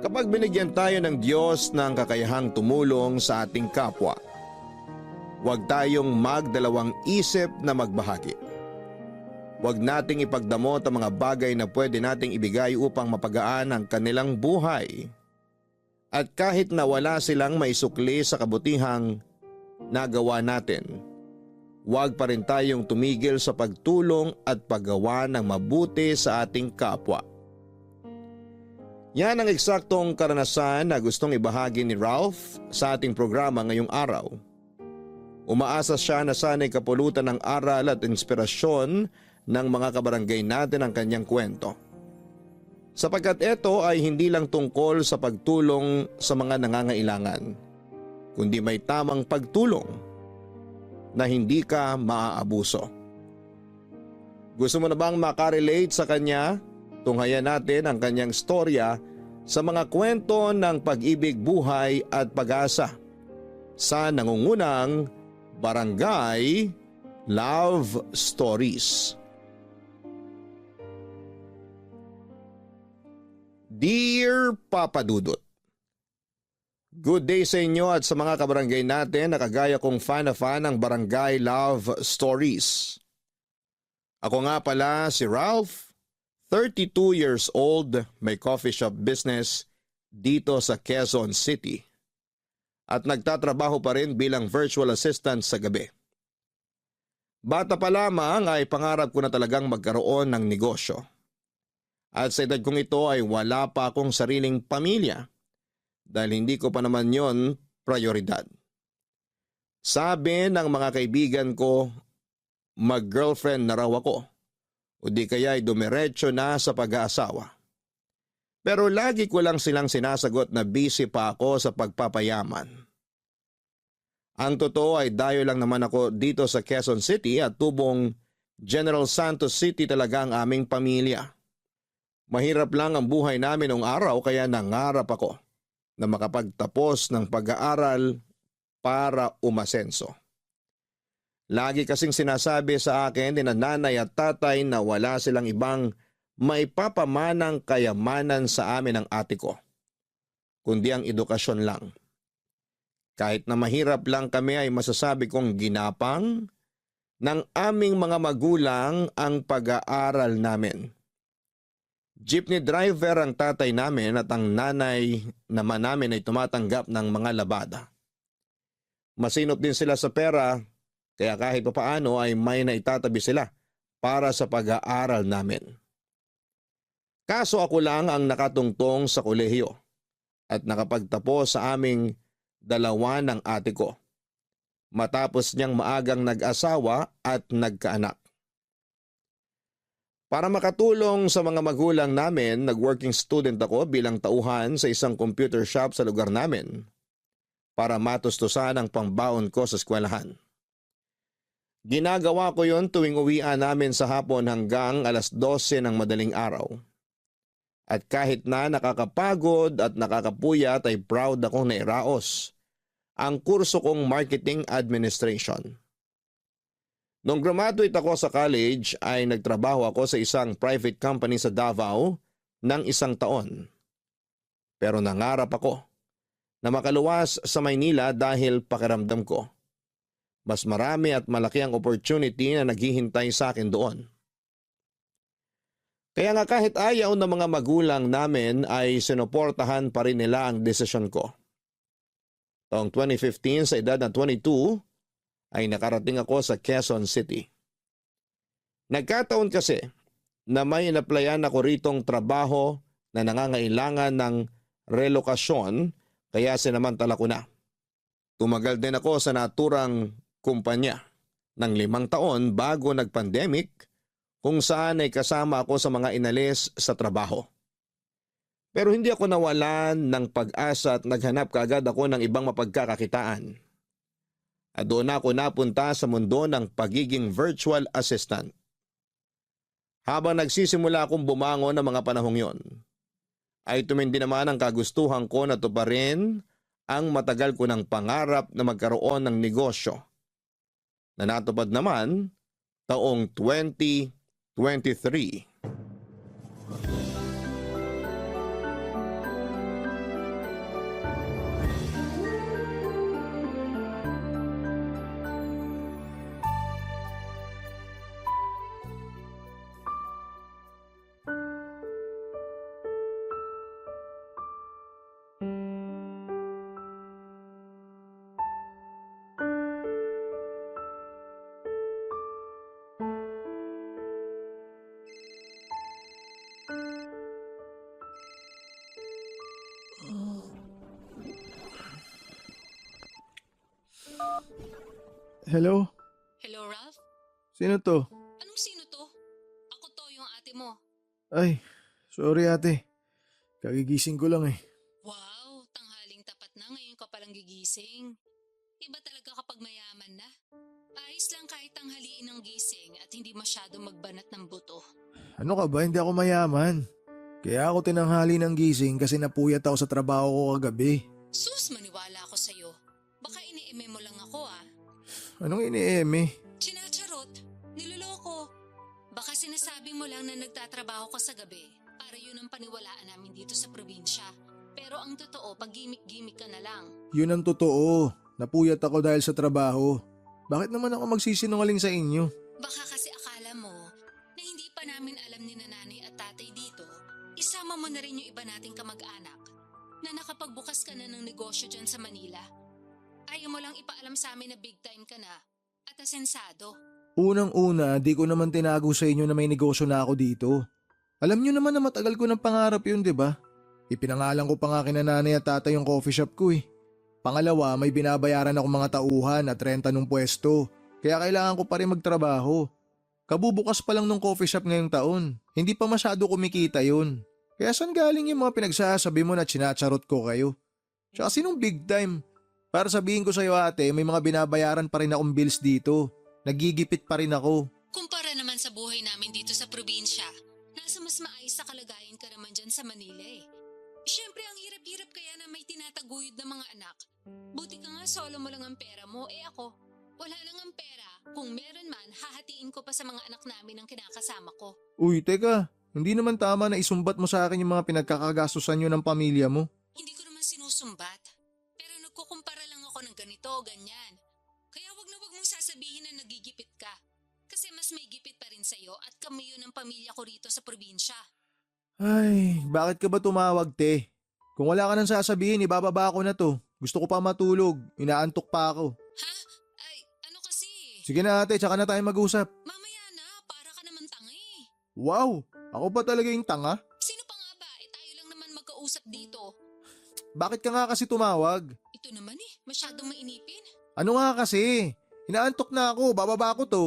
Kapag binigyan tayo ng Diyos ng kakayahang tumulong sa ating kapwa, huwag tayong magdalawang isip na magbahagi. Huwag nating ipagdamot ang mga bagay na pwede nating ibigay upang mapagaan ang kanilang buhay. At kahit na wala silang maisukli sa kabutihang nagawa natin, huwag pa rin tayong tumigil sa pagtulong at paggawa ng mabuti sa ating kapwa. Yan ang eksaktong karanasan na gustong ibahagi ni Ralph sa ating programa ngayong araw. Umaasa siya na sana'y kapulutan ng aral at inspirasyon ng mga kabarangay natin ang kanyang kwento. Sapagkat ito ay hindi lang tungkol sa pagtulong sa mga nangangailangan, kundi may tamang pagtulong na hindi ka maaabuso. Gusto mo na bang makarelate sa kanya? Tunghayan natin ang kanyang storya sa mga kwento ng pag-ibig, buhay at pag-asa sa nangungunang Barangay Love Stories. Dear Papa Dudut, good day sa inyo at sa mga kabarangay natin na kagaya kong fan na fan ng Barangay Love Stories. Ako nga pala si Ralph, 32 years old, may coffee shop business dito sa Quezon City at nagtatrabaho pa rin bilang virtual assistant sa gabi. Bata pa lamang ay pangarap ko na talagang magkaroon ng negosyo. At sa edad kong ito ay wala pa akong sariling pamilya dahil hindi ko pa naman yon prioridad. Sabi ng mga kaibigan ko, mag-girlfriend na raw ako o di kaya ay dumiretso na sa pag-aasawa. Pero lagi ko lang silang sinasagot na busy pa ako sa pagpapayaman. Ang totoo ay dayo lang naman ako dito sa Quezon City at tubong General Santos City talaga ang aming pamilya. Mahirap lang ang buhay namin noong araw kaya nangarap ako na makapagtapos ng pag-aaral para umasenso. Lagi kasing sinasabi sa akin ni nanay at tatay na wala silang ibang maipapamanang kayamanan sa amin ng ate ko, kundi ang edukasyon lang. Kahit na mahirap lang kami ay masasabi kong ginapang ng aming mga magulang ang pag-aaral namin. Jeepney driver ang tatay namin at ang nanay naman namin ay tumatanggap ng mga labada. Masinop din sila sa pera kaya kahit papaano ay may naitatabi sila para sa pag-aaral namin. Kaso ako lang ang nakatungtong sa kolehiyo at nakapagtapos sa aming dalawa ng ate ko. Matapos niyang maagang nag-asawa at nagkaanak. Para makatulong sa mga magulang namin, nag-working student ako bilang tauhan sa isang computer shop sa lugar namin para matustusan ang pangbaon ko sa eskwelahan. Ginagawa ko yon tuwing uwian namin sa hapon hanggang alas 12 ng madaling araw. At kahit na nakakapagod at nakakapuyat ay proud akong nairaos ang kurso kong Marketing Administration. Nung graduate ako sa college ay nagtrabaho ako sa isang private company sa Davao ng 1 taon. Pero nangarap ako na makaluwas sa Maynila dahil pakiramdam ko mas marami at malaki ang opportunity na naghihintay sa akin doon. Kaya nga kahit ayaw ng mga magulang namin ay sinuportahan pa rin nila ang desisyon ko. Taong 2015 sa edad na 22 ay nakarating ako sa Quezon City. Nagkataon kasi na may inaplayan ako ritong trabaho na nangangailangan ng relokasyon kaya sinamantala ko na. Tumagal din ako sa naturang kumpanya ng 5 taon bago nag-pandemic kung saan ay kasama ako sa mga inalis sa trabaho. Pero hindi ako nawalan ng pag-asa at naghanap kaagad ako ng ibang mapagkakakitaan. At doon ako napunta sa mundo ng pagiging virtual assistant. Habang nagsisimula akong bumangon ng mga panahong yon, ay tumindi naman ang kagustuhan ko na tuparin ang matagal ko ng pangarap na magkaroon ng negosyo na natupad naman taong 2023. Hello? Hello, Ralph? Sino to? Anong sino to? Ako to, yung ate mo. Ay, sorry ate. Kagigising ko lang eh. Wow, tanghaling tapat na ngayon ka palang gigising. Iba talaga kapag mayaman na. Ayos lang kahit tanghaliin ng gising at hindi masyado magbanat ng buto. Ano ka ba? Hindi ako mayaman. Kaya ako tinanghali ng gising kasi napuyat ako sa trabaho ko kagabi. Sus, maniwala ako sa'yo. Baka iniime mo lang ako ah. Anong inieme? Chinacharot, niloloko. Baka sinasabi mo lang na nagtatrabaho ka sa gabi para yun ang paniwalaan namin dito sa probinsya. Pero ang totoo, pag gimmick-gimmick ka na lang. Yun ang totoo. Napuyat ako dahil sa trabaho. Bakit naman ako magsisinungaling sa inyo? Baka kasi akala mo na hindi pa namin alam ni nanay at tatay dito, isama mo na rin yung iba nating kamag-anak na nakapagbukas ka na ng negosyo dyan sa Manila. Ayaw mo lang ipaalam sa amin na big time ka na at asensado. Unang-una, di ko naman tinago sa inyo na may negosyo na ako dito. Alam nyo naman na matagal ko ng pangarap yun, di ba? Ipinangalan ko pa nga kina nanay at tatay yung coffee shop ko eh. Pangalawa, may binabayaran ako mga tauhan at renta ng pwesto. Kaya kailangan ko pa rin magtrabaho. Kabubukas pa lang ng coffee shop ngayong taon. Hindi pa masyado kumikita yun. Kaya saan galing yung mga pinagsasabi mo na chinacharot ko kayo? Tsaka sinong big time? Para sabihin ko sa'yo ate, may mga binabayaran pa rin akong bills dito. Nagigipit pa rin ako. Kumpara naman sa buhay namin dito sa probinsya, nasa mas maayos sa kalagayan ka naman dyan sa Manila eh. Siyempre ang hirap-hirap kaya na may tinataguyod na mga anak. Buti ka nga solo mo lang ang pera mo, eh ako, wala lang ang pera. Kung meron man, hahatiin ko pa sa mga anak namin ang kinakasama ko. Uy, teka. Hindi naman tama na isumbat mo sa akin yung mga pinagkakagastusan nyo ng pamilya mo. Hindi ko naman sinusumbat. Pero nagkukumpara lang ako ng ganito o ganyan. Kaya wag na wag mong sasabihin na nagigipit ka. Kasi mas may gipit pa rin sa'yo at kami yun ang pamilya ko rito sa probinsya. Ay, bakit ka ba tumawag, te? Kung wala ka nang sasabihin, ibababa ko na to. Gusto ko pa matulog. Inaantok pa ako. Ha? Ay, ano kasi? Sige na ate, tsaka na tayo mag-usap. Mamaya na, para ka naman tanga eh. Wow, ako pa talaga yung tanga? Sino pa nga ba? Eh tayo lang naman magkausap dito. Bakit ka nga kasi tumawag? Ito naman eh, masyadong mainipin. Ano nga kasi? Inaantok na ako, bababa ko to.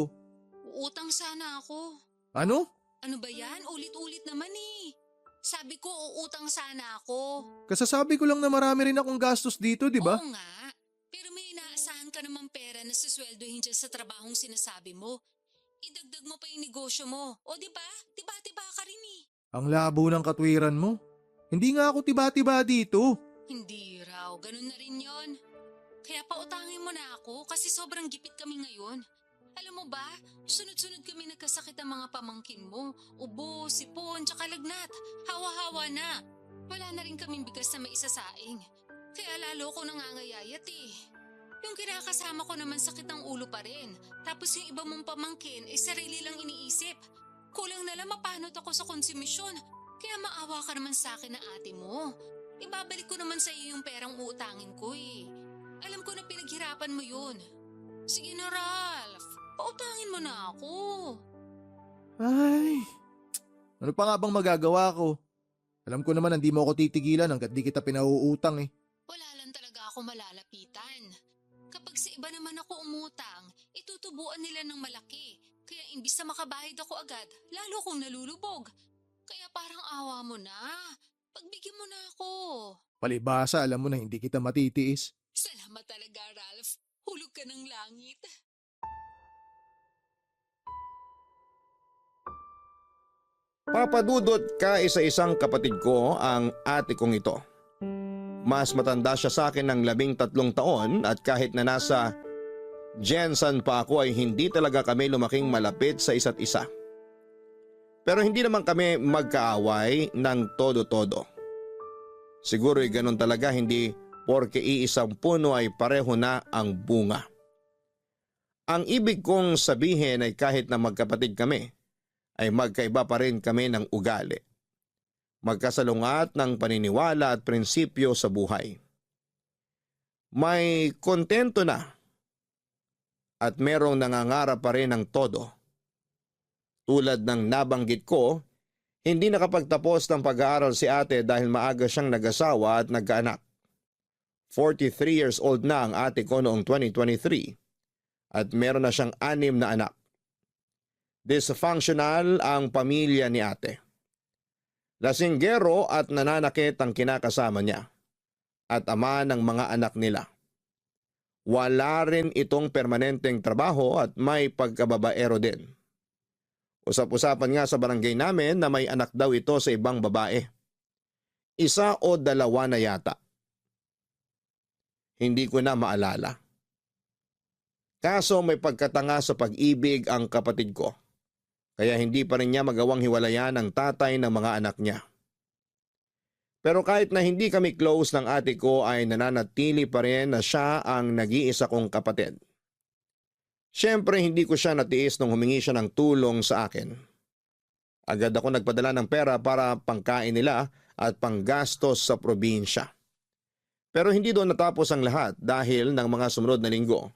Uutang sana ako. Ano? Ano ba yan? Ulit-ulit naman eh. Sabi ko, uutang sana ako. Kasasabi ko lang na marami rin akong gastos dito, di ba? Oo nga. Pero may inaasahan ka naman pera na susweldohin dyan sa trabahong sinasabi mo. Idagdag mo pa yung negosyo mo. O di ba? Tiba-tiba ka rin eh. Ang labo ng katwiran mo. Hindi nga ako tiba-tiba dito. Hindi raw. Ganun na rin yon. Kaya pautangin mo na ako kasi sobrang gipit kami ngayon. Alam mo ba, sunod-sunod kami nagkasakit ang mga pamangkin mo. Ubo, sipon, tsaka lagnat. Hawa-hawa na. Wala na rin kaming bigas na maisasaing. Kaya lalo ko nangangayayat eh. Yung kinakasama ko naman sakit ng ulo pa rin. Tapos yung iba mong pamangkin ay sarili lang iniisip. Kulang na lang mapanot ako sa konsumisyon. Kaya maawa ka naman sa akin na ate mo. Ibabalik ko naman sa iyo yung perang uutangin ko eh. Alam ko na pinaghirapan mo yun. Sige na Ralph, pautangin mo na ako. Ay, ano pa nga bang magagawa ko? Alam ko naman hindi mo ako titigilan hanggat di kita pinauutang eh. Wala lang talaga ako malalapitan. Kapag sa iba naman ako umutang, itutubuan nila ng malaki. Kaya imbis na makabayad ako agad, lalo kong nalulubog. Kaya parang awa mo na. Pagbigyan mo na ako. Palibasa, alam mo na hindi kita matitiis. Salamat talaga Ralph. Hulog ka ng langit. Papadudot ka isa-isang kapatid ko ang ate kong ito. Mas matanda siya sa akin ng 13 taon at kahit na nasa Jensen pa ako ay hindi talaga kami lumaking malapit sa isa't isa. Pero hindi naman kami magkaaway ng todo-todo. Siguro ay ganun talaga, hindi porke iisang puno ay pareho na ang bunga. Ang ibig kong sabihin ay kahit na magkapatid kami, ay magkaiba pa rin kami ng ugali. Magkasalungat ng paniniwala at prinsipyo sa buhay. May kontento na at merong nangangarap pa rin ng todo. Tulad ng nabanggit ko, hindi nakapagtapos ng pag-aaral si ate dahil maaga siyang nag-asawa at nagkaanak. 43 years old na ang ate ko noong 2023 at meron na siyang 6 na anak. Dysfunctional ang pamilya ni ate. Lasinggero at nananakit ang kinakasama niya at ama ng mga anak nila. Wala rin itong permanenteng trabaho at may pagkababaero din. Usap-usapan nga sa barangay namin na may anak daw ito sa ibang babae. 1 o 2 na yata. Hindi ko na maalala. Kaso may pagkatanga sa pag-ibig ang kapatid ko. Kaya hindi pa rin niya magawang hiwalayan ang tatay ng mga anak niya. Pero kahit na hindi kami close ng ate ko ay nananatili pa rin na siya ang nag-iisa kong kapatid. Siyempre hindi ko siya natiis nung humingi siya ng tulong sa akin. Agad ako nagpadala ng pera para pangkain nila at panggastos sa probinsya. Pero hindi doon natapos ang lahat dahil ng mga sumunod na linggo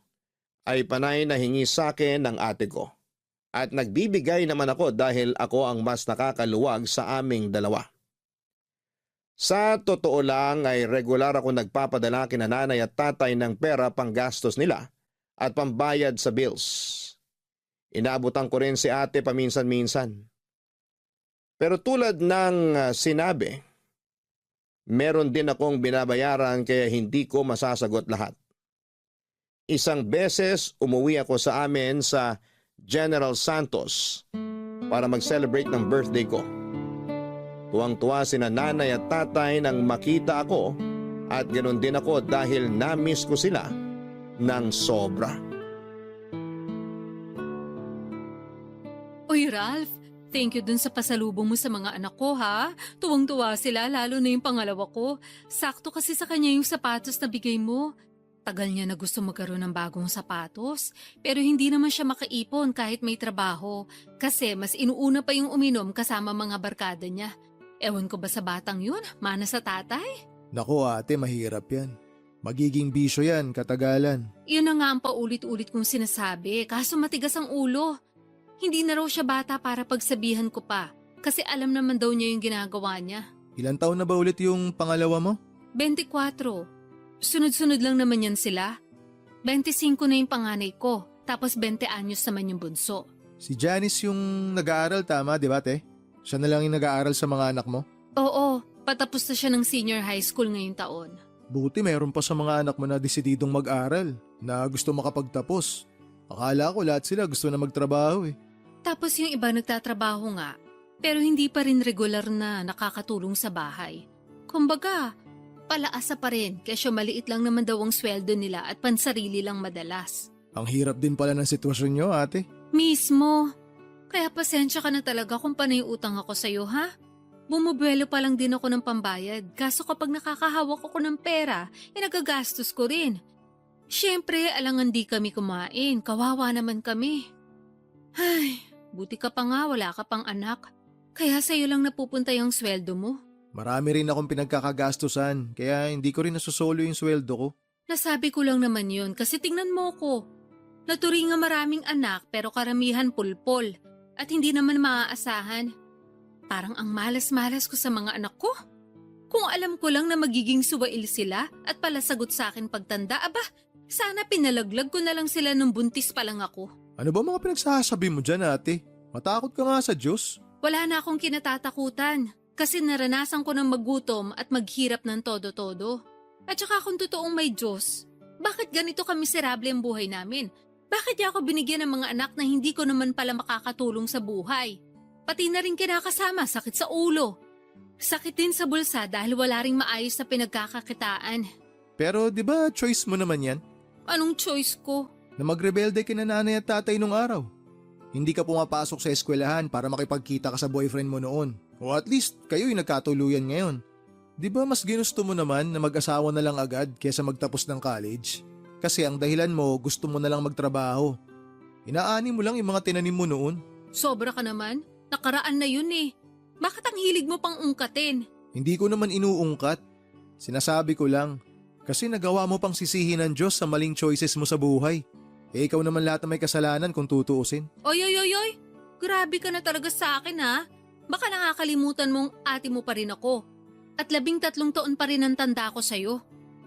ay panay na hingi sa akin ng ate ko. At nagbibigay naman ako dahil ako ang mas nakakaluwag sa aming dalawa. Sa totoo lang ay regular ako nagpapadala kina nanay at tatay ng pera panggastos nila at pambayad sa bills. Inaabutan ko rin si ate paminsan-minsan. Pero tulad ng sinabi, meron din akong binabayaran kaya hindi ko masasagot lahat. 1 beses umuwi ako sa amin sa General Santos para mag-celebrate ng birthday ko. Tuwang-tuwa sina nanay at tatay nang makita ako at ganoon din ako dahil na-miss ko sila ng sobra. Uy, Ralph, thank you dun sa pasalubong mo sa mga anak ko, ha? Tuwang-tuwa sila, lalo na yung pangalawa ko. Sakto kasi sa kanya yung sapatos na bigay mo. Tagal niya na gusto magkaroon ng bagong sapatos, pero hindi naman siya makaipon kahit may trabaho kasi mas inuuna pa yung uminom kasama mga barkada niya. Ewan ko ba sa batang yun, mana sa tatay? Naku ate, mahirap yan. Magiging bisyo yan, katagalan. Yun na nga ang paulit-ulit kong sinasabi, kaso matigas ang ulo. Hindi na raw siya bata para pagsabihan ko pa, kasi alam naman daw niya yung ginagawa niya. Ilan taon na ba ulit yung pangalawa mo? 24. Sunod-sunod lang naman yan sila. 25 na yung panganay ko, tapos 20 anyos naman yung bunso. Si Janice yung nag-aaral, tama, di ba te? Siya na lang yung nag-aaral sa mga anak mo? Oo, patapos na siya ng senior high school ngayong taon. Buti mayroon pa sa mga anak mo na desididong mag-aral, na gusto makapagtapos. Akala ko lahat sila gusto na magtrabaho eh. Tapos yung iba nagtatrabaho nga, pero hindi pa rin regular na nakakatulong sa bahay. Kumbaga, palaasa pa rin kesyo maliit lang naman daw ang sweldo nila at pansarili lang madalas. Ang hirap din pala ng sitwasyon nyo, ate. Mismo. Kaya pasensya ka na talaga kung panay utang ako sa'yo, ha? Bumubuelo pa lang din ako ng pambayad, kaso kapag nakakahawak ako ng pera, nagagastos ko rin. Siyempre, alangan di kami kumain, kawawa naman kami. Ay, buti ka pa nga, wala ka pang anak. Kaya sa'yo lang napupunta yung sweldo mo. Marami rin akong pinagkakagastusan, kaya hindi ko rin nasusolo yung sweldo ko. Nasabi ko lang naman yun kasi tingnan mo ko. Naturing nga maraming anak pero karamihan pulpol at hindi naman maaasahan. Parang ang malas-malas ko sa mga anak ko. Kung alam ko lang na magiging suwail sila at palasagot sa akin pagtanda, aba, sana pinalaglag ko na lang sila nung buntis pa lang ako. Ano ba mga pinagsasabi mo dyan, ate? Matakot ka nga sa Diyos. Wala na akong kinatatakutan kasi naranasan ko ng magutom at maghirap ng todo-todo. At saka kung totoong may Diyos, bakit ganito kamiserable ang buhay namin? Bakit di ako binigyan ng mga anak na hindi ko naman pala makakatulong sa buhay? Pati na rin kinakasama, sakit sa ulo. Sakit din sa bulsa dahil wala ring maayos na pinagkakakitaan. Pero di ba choice mo naman yan? Anong choice ko? Na magrebelde kina nanay at tatay nung araw. Hindi ka pumapasok sa eskwelahan para makipagkita ka sa boyfriend mo noon. O at least kayo'y nagkatuluyan ngayon. Di ba mas ginusto mo naman na mag-asawa na lang agad kesa magtapos ng college? Kasi ang dahilan mo gusto mo na lang magtrabaho. Inaani mo lang yung mga tinanim mo noon. Sobra ka naman. Nakaraan na yun eh. Bakit ang hilig mo pang ungkatin? Hindi ko naman inuungkat. Sinasabi ko lang. Kasi nagawa mo pang sisihin ng Diyos sa maling choices mo sa buhay. Eh ikaw naman lahat na may kasalanan kung tutuusin. Oy. Grabe ka na talaga sa akin ha. Baka nakakalimutan mong ate mo pa rin ako. At 13 taon pa rin ang tanda ko sa'yo.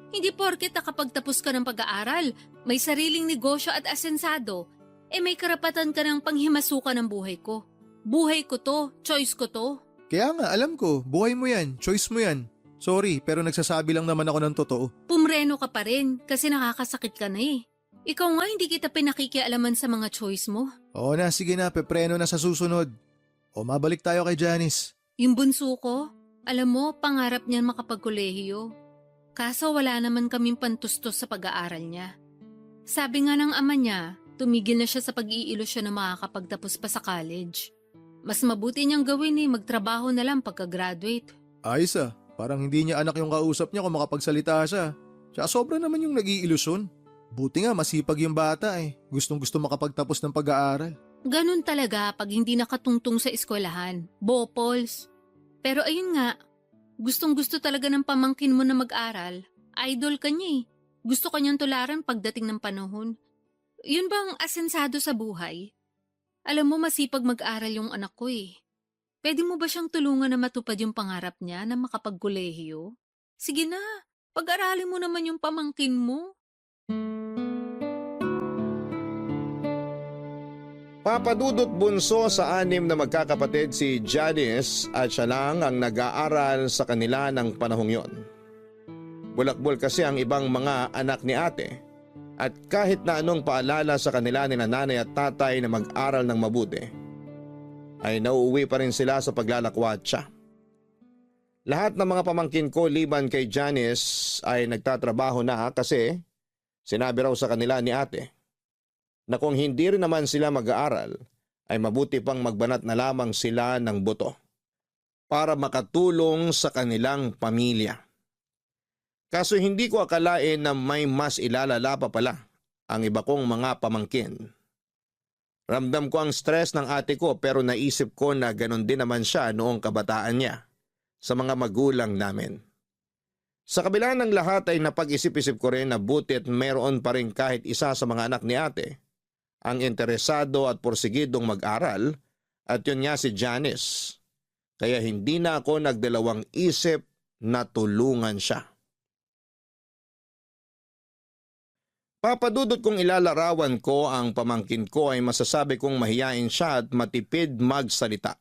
Hindi porket nakapagtapos ka ng pag-aaral, may sariling negosyo at asensado, may karapatan ka ng panghimasukan ng buhay ko. Buhay ko to, choice ko to. Kaya nga, alam ko, buhay mo yan, choice mo yan. Sorry, pero nagsasabi lang naman ako ng totoo. Pumreno ka pa rin kasi nakakasakit ka na eh. Ikaw nga hindi kita pinakikialaman sa mga choice mo. Oo na, sige na, pepreno na sa susunod. O mabalik tayo kay Janice. Yung bunso ko, alam mo, pangarap niyan makapagkolehiyo. Kaso wala naman kaming pantustos sa pag-aaral niya. Sabi nga ng ama niya, tumigil na siya sa pag-iilusyon na makakapagtapos pa sa college. Mas mabuti niyang gawin magtrabaho na lang pagka-graduate. Ayos ah, parang hindi niya anak yung kausap niya kung makapagsalita siya. Tsaka sobra naman yung nag-iilusyon. Buti nga masipag yung bata Gustong gusto makapagtapos ng pag-aaral. Ganun talaga pag hindi nakatungtong sa eskwelahan. Bopols. Pero ayun nga, gustong-gusto talaga ng pamangkin mo na mag-aral. Idol ka niya Gusto kanyang tularan pagdating ng panahon. Yun bang asensado sa buhay? Alam mo, masipag mag-aral yung anak ko Pwede mo ba siyang tulungan na matupad yung pangarap niya na makapagkolehiyo? Sige na, pag-aralin mo naman yung pamangkin mo. Papadudot bunso sa 6 na magkakapatid si Janice at siya lang ang nag-aaral sa kanila ng panahong yon. Bulakbol kasi ang ibang mga anak ni ate at kahit na anong paalala sa kanila ni nanay at tatay na mag-aral ng mabuti, ay nauuwi pa rin sila sa paglalakwatsa. Lahat ng mga pamangkin ko liban kay Janice ay nagtatrabaho na kasi sinabi raw sa kanila ni ate na kung hindi rin naman sila mag-aaral, ay mabuti pang magbanat na lamang sila ng buto para makatulong sa kanilang pamilya. Kaso hindi ko akalain na may mas ilalala pa pala ang iba kong mga pamangkin. Ramdam ko ang stress ng ate ko pero naisip ko na ganon din naman siya noong kabataan niya sa mga magulang namin. Sa kabila ng lahat ay napag-isip-isip ko rin na butit meron pa rin kahit isa sa mga anak ni ate ang interesado at porsigidong mag-aral at yun nga si Janice. Kaya hindi na ako nagdalawang isip na tulungan siya. Papadudot kong ilalarawan ko ang pamangkin ko ay masasabi kong mahiyain siya at matipid magsalita.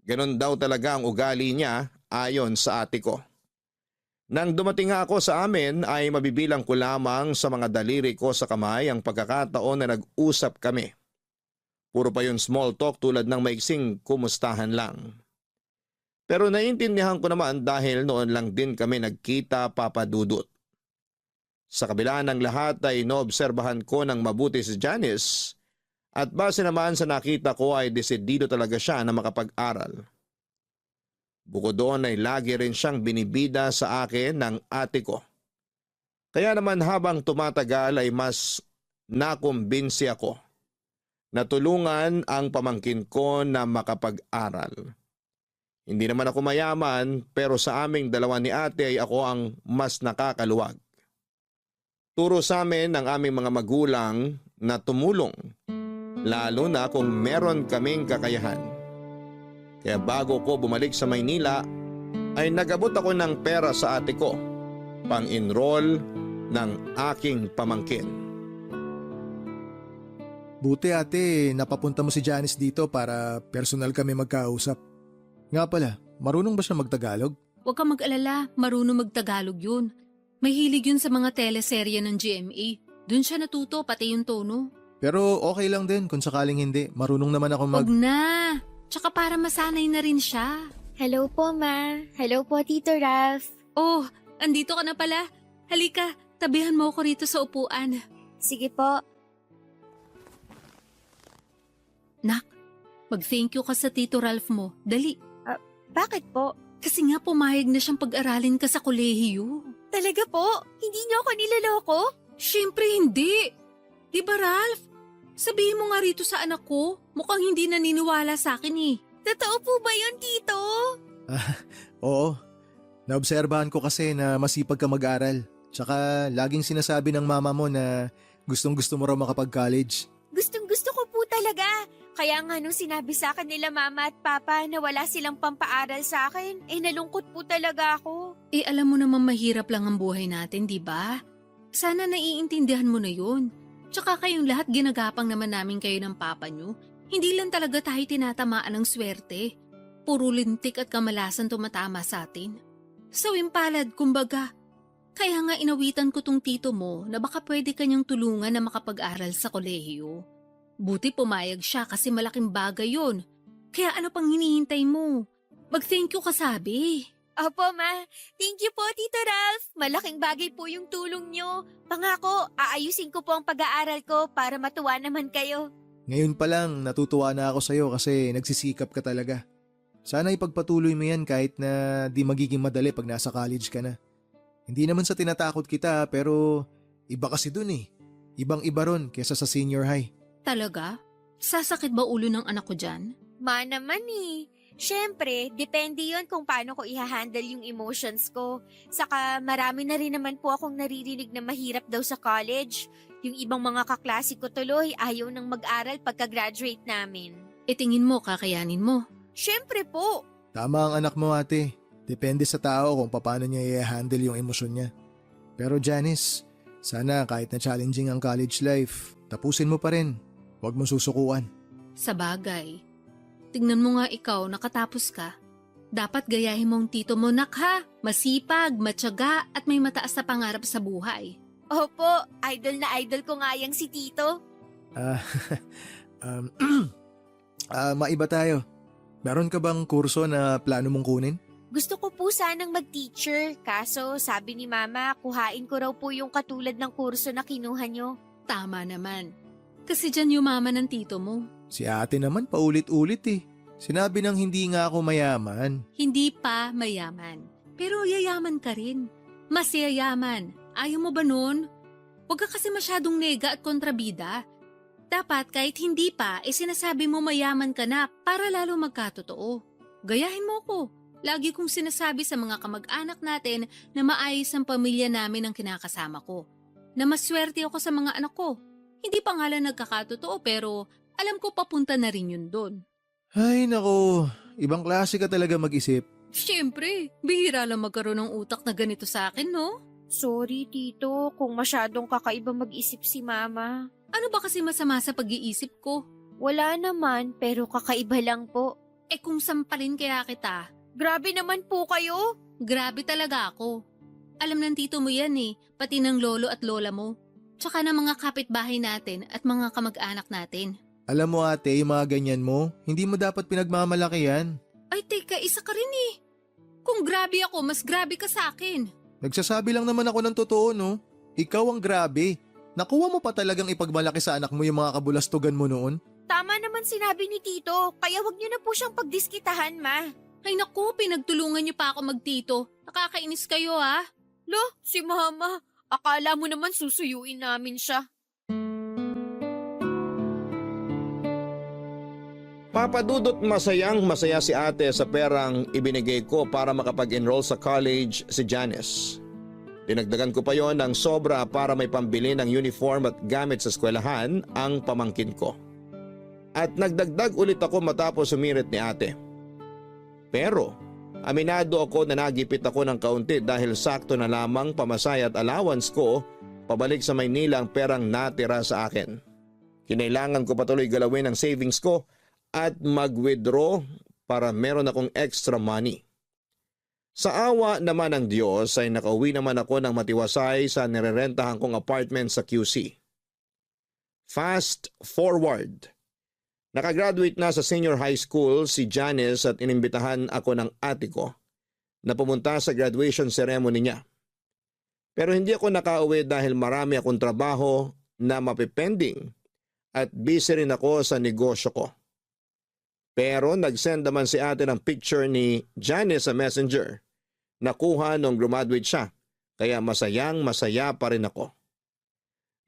Ganon daw talaga ang ugali niya ayon sa ate ko. Nang dumating nga ako sa amin ay mabibilang ko lamang sa mga daliri ko sa kamay ang pagkakataon na nag-usap kami. Puro pa yun small talk tulad ng maiksing kumustahan lang. Pero naiintindihan ko naman dahil noon lang din kami nagkita, Papadudot. Sa kabila ng lahat ay noobserbahan ko ng mabuti si Janice at base naman sa nakita ko ay desidido talaga siya na makapag-aral. Bukod doon ay lagi rin siyang binibida sa akin ng ate ko. Kaya naman habang tumatagal ay mas nakumbinsi ako na tulungan ang pamangkin ko na makapag-aral. Hindi naman ako mayaman pero sa aming dalawa ni ate ay ako ang mas nakakaluwag. Turo sa amin ng aming mga magulang na tumulong, lalo na kung meron kaming kakayahan. Kaya bago ko bumalik sa Maynila, ay nagabot ako ng pera sa ate ko, pang-enroll ng aking pamangkin. Buti ate, napapunta mo si Janice dito para personal kami magkausap. Nga pala, marunong ba siya magtagalog? Huwag kang mag-alala, marunong magtagalog yun. May hilig yun sa mga teleserye ng GMA. Doon siya natuto, pati yung tono. Pero okay lang din kung sakaling hindi. Marunong naman ako Huwag na! Tsaka para masanay na rin siya. Hello po, Ma. Hello po, Tito Ralph. Oh, andito ka na pala. Halika, tabihan mo ako rito sa upuan. Sige po. Nak, mag-thank you ka sa Tito Ralph mo. Dali. Bakit po? Kasi nga pumayag na siyang pag-aralin ka sa kolehiyo. Talaga po? Hindi niyo ako niloloko? Siyempre hindi. Di ba, Ralph? Sabihin mo nga rito sa anak ko, mukhang hindi naniniwala sa akin Totoo po ba yun, Tito? Oo. Naobserbahan ko kasi na masipag ka mag-aral. Tsaka laging sinasabi ng mama mo na gustong-gusto mo raw makapag-college. Gustong-gusto ko po talaga. Kaya nga nung sinabi sa akin nila Mama at Papa na wala silang pampaaral sa akin, nalungkot po talaga ako. Alam mo naman mahirap lang ang buhay natin, di ba? Sana naiintindihan mo na yun. Tsaka kayong lahat ginagapang naman namin kayo ng papa nyo. Hindi lang talaga tayo tinatamaan ng swerte. Puro lintik at kamalasan tumatama sa atin. Sawing palad, kumbaga. Kaya nga inawitan ko tong tito mo na baka pwede kanyang tulungan na makapag-aral sa kolehiyo. Buti pumayag siya kasi malaking bagay yon. Kaya ano pang hinihintay mo? Mag-thank you ka sabi. Opo, Ma. Thank you po, Tito Ralph. Malaking bagay po yung tulong nyo. Pangako, aayusin ko po ang pag-aaral ko para matuwa naman kayo. Ngayon pa lang natutuwa na ako sa'yo kasi nagsisikap ka talaga. Sana ipagpatuloy mo yan kahit na di magiging madali pag nasa college ka na. Hindi naman sa tinatakot kita pero iba kasi dun eh. Ibang-iba ron kesa sa senior high. Talaga? Sasakit ba ulo ng anak ko dyan? Ma naman eh. Siyempre, depende yon kung paano ko i-handle yung emotions ko. Saka marami na rin naman po akong naririnig na mahirap daw sa college. Yung ibang mga kaklase ko tuloy ayaw nang mag-aral pagka-graduate namin. Tingin mo, kakayanin mo. Siyempre po. Tama ang anak mo ate. Depende sa tao kung paano niya i-handle yung emosyon niya. Pero Janice, sana kahit na challenging ang college life, tapusin mo pa rin. Huwag mong susukuan. Sa bagay. Tingnan mo nga ikaw, nakatapos ka. Dapat gayahin mong tito mo, nak ha. Masipag, matyaga at may mataas na pangarap sa buhay. Opo, idol na idol ko nga yang si Tito. Maiba tayo. Meron ka bang kurso na plano mong kunin? Gusto ko po sanang mag-teacher, kaso sabi ni Mama, kuhain ko raw po yung katulad ng kurso na kinuha nyo. Tama naman. Kasi dyan yumaman ng tito mo. Si ate naman paulit-ulit eh. Sinabi nang hindi nga ako mayaman. Hindi pa mayaman. Pero yayaman ka rin. Mas yayaman. Ayaw mo ba nun? Huwag ka kasi masyadong nega at kontrabida. Dapat kahit hindi pa, sinasabi mo mayaman ka na para lalo magkatotoo. Gayahin mo ko. Lagi kong sinasabi sa mga kamag-anak natin na maayos ang pamilya namin ang kinakasama ko. Na maswerte ako sa mga anak ko. Hindi pa nga lang nagkakatotoo pero alam ko papunta na rin yun doon. Ay nako, ibang klase ka talaga mag-isip. Siyempre, bihira lang magkaroon ng utak na ganito sa akin, no? Sorry, Tito, kung masyadong kakaiba mag-isip si Mama. Ano ba kasi masama sa pag-iisip ko? Wala naman, pero kakaiba lang po. Kung sampalin kaya kita, Grabe naman po kayo. grabe talaga ako. Alam ng tito mo yan eh, pati ng lolo at lola mo. Tsaka ng mga kapitbahay natin at mga kamag-anak natin. Alam mo ate, yung mga ganyan mo, hindi mo dapat pinagmamalaki yan. Ay teka, isa ka rin eh. Kung grabe ako, mas grabe ka sa akin. Nagsasabi lang naman ako ng totoo no. Ikaw ang grabe. Nakuha mo pa talagang ipagmalaki sa anak mo yung mga kabulastugan mo noon? Tama naman sinabi ni Tito, kaya wag niyo na po siyang pagdiskitahan, Ma. Ay naku, pinagtulungan niyo pa ako magtito. Nakakainis kayo ha. Lo, si Mama. Akala mo naman susuyuin namin siya. Papadudot masayang-masaya si ate sa perang ibinigay ko para makapag-enroll sa college si Janice. Dinagdagan ko pa yon ng sobra para may pambili ng uniform at gamit sa eskwelahan ang pamangkin ko. At nagdagdag ulit ako matapos sumirit ni ate. Pero aminado ako na nagipit ako ng kaunti dahil sakto na lamang pamasaya at allowance ko pabalik sa Maynila ang perang natira sa akin. Kinailangan ko patuloy galawin ang savings ko at mag-withdraw para meron akong extra money. Sa awa naman ng Diyos ay nakauwi naman ako ng matiwasay sa nirerentahan kong apartment sa QC. Fast forward. Nakagraduate na sa senior high school si Janice at inimbitahan ako ng ate ko na pumunta sa graduation ceremony niya. Pero hindi ako nakauwi dahil marami akong trabaho na mapipending at busy rin ako sa negosyo ko. Pero nag-send naman si ate ng picture ni Janice sa messenger. Nakuha nung graduate siya, kaya masayang-masaya pa rin ako.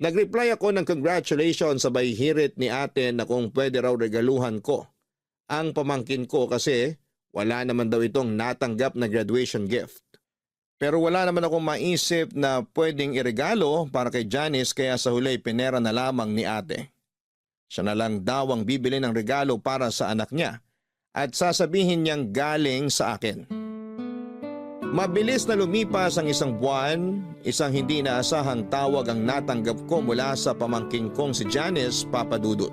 Nag-reply ako ng congratulations sabay hirit ni ate na kung pwede raw regaluhan ko ang pamangkin ko kasi wala naman daw itong natanggap na graduation gift. Pero wala naman akong maisip na pwedeng iregalo para kay Janice kaya sa huli pinera na lamang ni ate. Siya na lang daw ang bibili ng regalo para sa anak niya at sasabihin niyang galing sa akin. Mabilis na lumipas ang isang buwan, isang hindi inaasahang tawag ang natanggap ko mula sa pamangking kong si Janice Papadudut.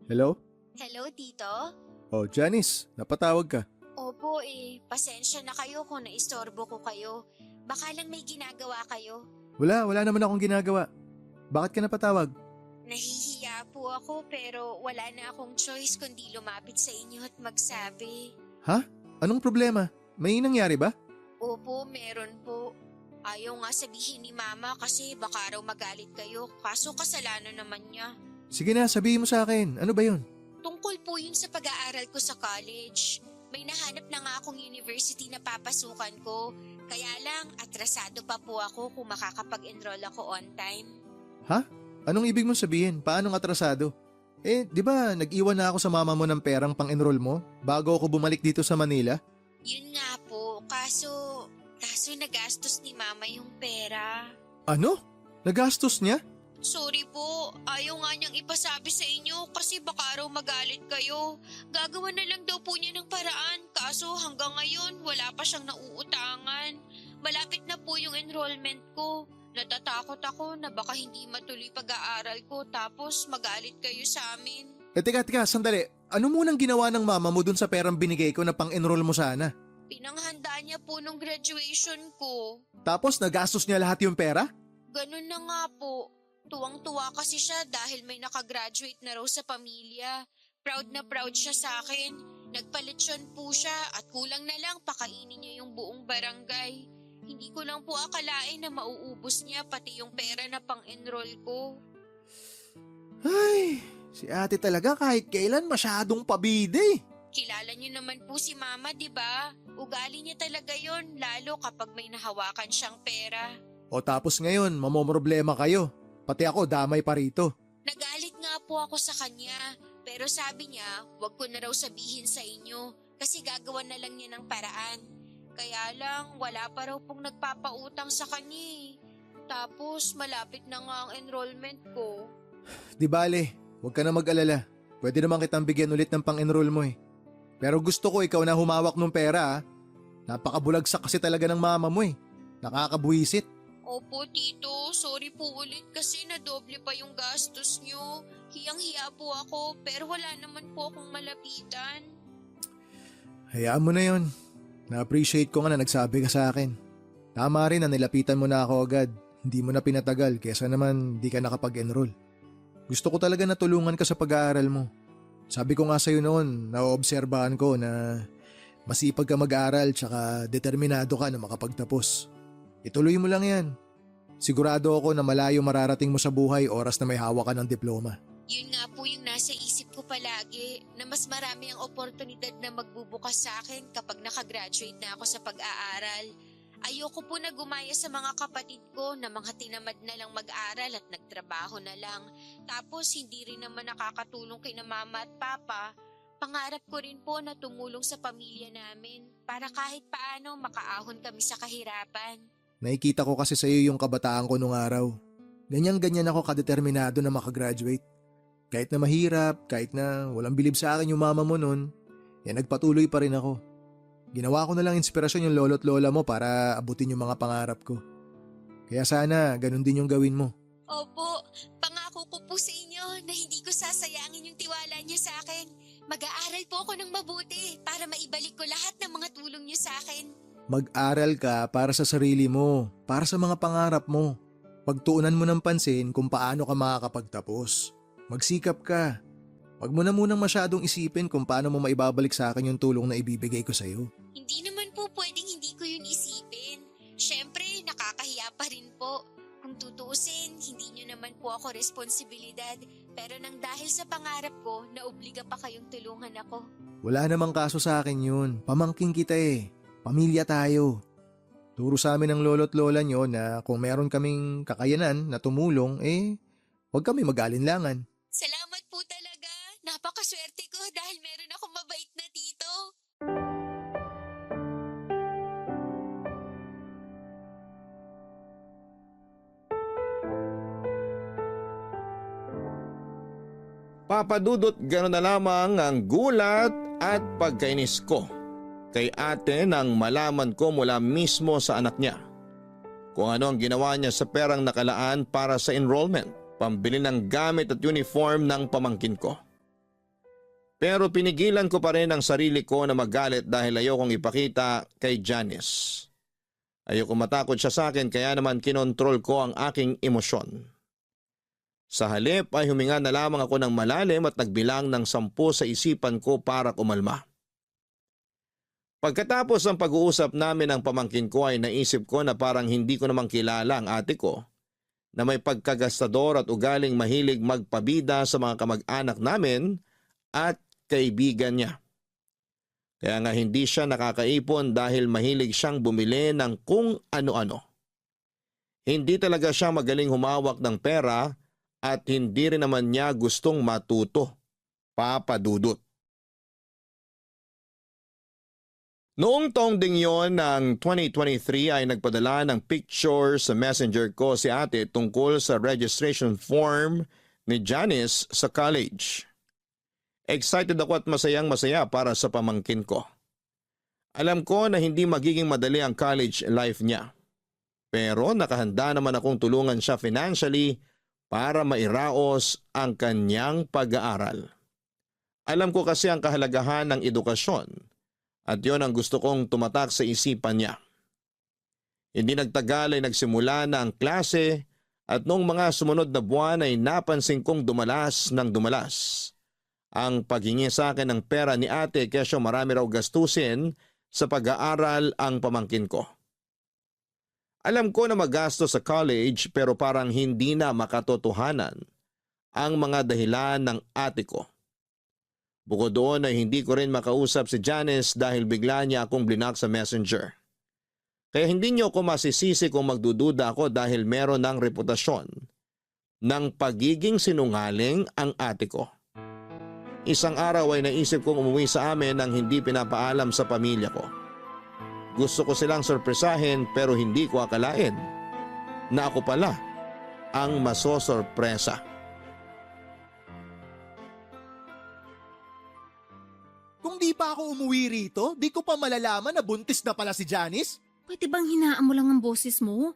Hello? Hello, Tito? Oh, Janice, napatawag ka. Opo pasensya na kayo kung naistorbo ko kayo. Baka lang may ginagawa kayo. Wala naman akong ginagawa. Bakit ka napatawag? Nahihiya po ako pero wala na akong choice kundi lumapit sa inyo at magsabi. Anong problema? May nangyari ba? Opo, meron po. Ayaw nga sabihin ni Mama kasi baka raw magalit kayo kaso kasalanan naman niya. Sige na, sabihin mo sa akin. Ano ba yun? Tungkol po yun sa pag-aaral ko sa college. May nahanap na nga akong university na papasukan ko. Kaya lang, atrasado pa po ako kung makakapag-enroll ako on time. Anong ibig mong sabihin? Paanong atrasado? Di ba nag-iwan na ako sa mama mo ng perang pang-enroll mo bago ako bumalik dito sa Manila? Yun nga po, kaso nagastos ni Mama yung pera. Ano? Nagastos niya? Sorry po, ayaw nga niyang ipasabi sa inyo kasi baka raw magalit kayo. Gagawa na lang daw po niya ng paraan kaso hanggang ngayon wala pa siyang nauutangan. Malapit na po yung enrollment ko. Natatakot ako na baka hindi matuloy pag-aaral ko tapos magalit kayo sa amin. Teka, sandali. Ano munang ginawa ng mama mo dun sa perang binigay ko na pang-enroll mo sana? Pinanghanda niya po nung graduation ko. Tapos nagastos niya lahat yung pera? Ganun na nga po. Tuwang-tuwa kasi siya dahil may nakagraduate na raw sa pamilya. Proud na proud siya sa akin. Nagpalitsyon po siya at kulang na lang pakainin niya yung buong barangay. Hindi ko lang po akalain na mauubos niya pati yung pera na pang-enroll ko. Ay, si ate talaga kahit kailan masyadong pabide. Kilala niyo naman po si Mama, di ba? Ugali niya talaga yon lalo kapag may nahawakan siyang pera. O tapos ngayon, mamomroblema kayo. Pati ako damay pa rito. Nagalit nga po ako sa kanya, pero sabi niya, wag ko na raw sabihin sa inyo kasi gagawa na lang niya ng paraan. Kaya lang, wala pa raw pong nagpapautang sa kanya eh. Tapos malapit na nga ang enrollment ko. Di bale, huwag ka na mag-alala. Pwede naman kitang bigyan ulit ng pang-enroll mo eh. Pero gusto ko ikaw na humawak ng pera. Napakabulagsak kasi talaga ng mama mo eh. Nakakabuwisit. Opo, Tito. Sorry po ulit kasi nadoble pa yung gastos nyo. Hiyang-hiya po ako pero wala naman po akong malapitan. Hayaan mo na yon. Na-appreciate ko nga na nagsabi ka sa akin. Tama rin na nilapitan mo na ako agad. Hindi mo na pinatagal kesa naman di ka nakapag-enroll. Gusto ko talaga na tulungan ka sa pag-aaral mo. Sabi ko nga sa'yo noon, naoobserbahan ko na masipag ka mag-aaral tsaka determinado ka na makapagtapos. Ituloy mo lang yan. Sigurado ako na malayo mararating mo sa buhay oras na may hawak ka ng diploma. Yun nga po yung nasa isip ko palagi na mas marami ang oportunidad na magbubukas sa akin kapag nakagraduate na ako sa pag-aaral. Ayoko po na gumaya sa mga kapatid ko na mga tinamad na lang mag-aral at nagtrabaho na lang. Tapos hindi rin naman nakakatulong kina mama at papa. Pangarap ko rin po na tumulong sa pamilya namin para kahit paano makaahon kami sa kahirapan. Nakikita ko kasi sa iyo yung kabataan ko nung araw. Ganyan-ganyan ako kadeterminado na makagraduate. Kahit na mahirap, kahit na walang bilib sa akin yung mama mo nun, nagpatuloy pa rin ako. Ginawa ko na lang inspirasyon yung lolo't lola mo para abutin yung mga pangarap ko. Kaya sana ganun din yung gawin mo. Opo, pangako ko po sa inyo na hindi ko sasayangin yung tiwala niyo sa akin. Mag-aaral po ako ng mabuti para maibalik ko lahat ng mga tulong niyo sa akin. Mag-aral ka para sa sarili mo, para sa mga pangarap mo. Pagtuunan mo ng pansin kung paano ka makakapagtapos. Magsikap ka. Huwag mo na munang masyadong isipin kung paano mo maibabalik sa akin yung tulong na ibibigay ko sa'yo. Hindi naman po pwedeng hindi ko yun isipin. Siyempre, nakakahiya pa rin po. Kung tutuusin, hindi nyo naman po ako responsibilidad. Pero nang dahil sa pangarap ko, naobliga pa kayong tulungan ako. Wala namang kaso sa akin yun. Pamangking kita eh. Pamilya tayo. Turo sa amin ng lolo't lola nyo na kung meron kaming kakayanan na tumulong, huwag kami mag-alinlangan. Salamat po talaga. Napakaswerte ko dahil meron akong mabait na tito. Papadudot, gano'n na lamang ang gulat at pagkainis ko kay ate nang malaman ko mula mismo sa anak niya kung ano ang ginawa niya sa perang nakalaan para sa enrollment, pambili ng gamit at uniform ng pamangkin ko. Pero pinigilan ko pa rin ang sarili ko na magalit dahil ayokong ipakita kay Janice. Ayoko matakot siya sa akin kaya naman kinontrol ko ang aking emosyon. Sa halip ay huminga na lamang ako ng malalim at nagbilang ng 10 sa isipan ko para kumalma. Pagkatapos ng pag-uusap namin ng pamangkin ko ay naisip ko na parang hindi ko namang kilala ang ate ko na may pagkagastador at ugaling mahilig magpabida sa mga kamag-anak namin at kaibigan niya. Kaya nga hindi siya nakakaipon dahil mahilig siyang bumili ng kung ano-ano. Hindi talaga siya magaling humawak ng pera at hindi rin naman niya gustong matuto, papadudot. Noong taong ding yon ng 2023 ay nagpadala ng picture sa messenger ko si ate tungkol sa registration form ni Janice sa college. Excited ako at masayang-masaya para sa pamangkin ko. Alam ko na hindi magiging madali ang college life niya. Pero nakahanda naman akong tulungan siya financially para mairaos ang kanyang pag-aaral. Alam ko kasi ang kahalagahan ng edukasyon at yon ang gusto kong tumatak sa isipan niya. Hindi nagtagal ay nagsimula na ang klase at noong mga sumunod na buwan ay napansin kong dumalas ng dumalas ang paghingi sa akin ng pera ni ate kesyo marami raw gastusin sa pag-aaral ang pamangkin ko. Alam ko na magastos sa college pero parang hindi na makatotohanan ang mga dahilan ng ate ko. Bukod doon ay hindi ko rin makausap si Janice dahil bigla niya akong blinak sa messenger. Kaya hindi niyo ako masisisi kung magdududa ako dahil meron ng reputasyon ng pagiging sinungaling ang ate ko. Isang araw ay naisip kong umuwi sa amin nang hindi pinapaalam sa pamilya ko. Gusto ko silang sorpresahin pero hindi ko akalain na ako pala ang masosorpresa. Kung di pa ako umuwi rito, di ko pa malalaman na buntis na pala si Janice. Pwede bang hinaan mo lang ang boses mo?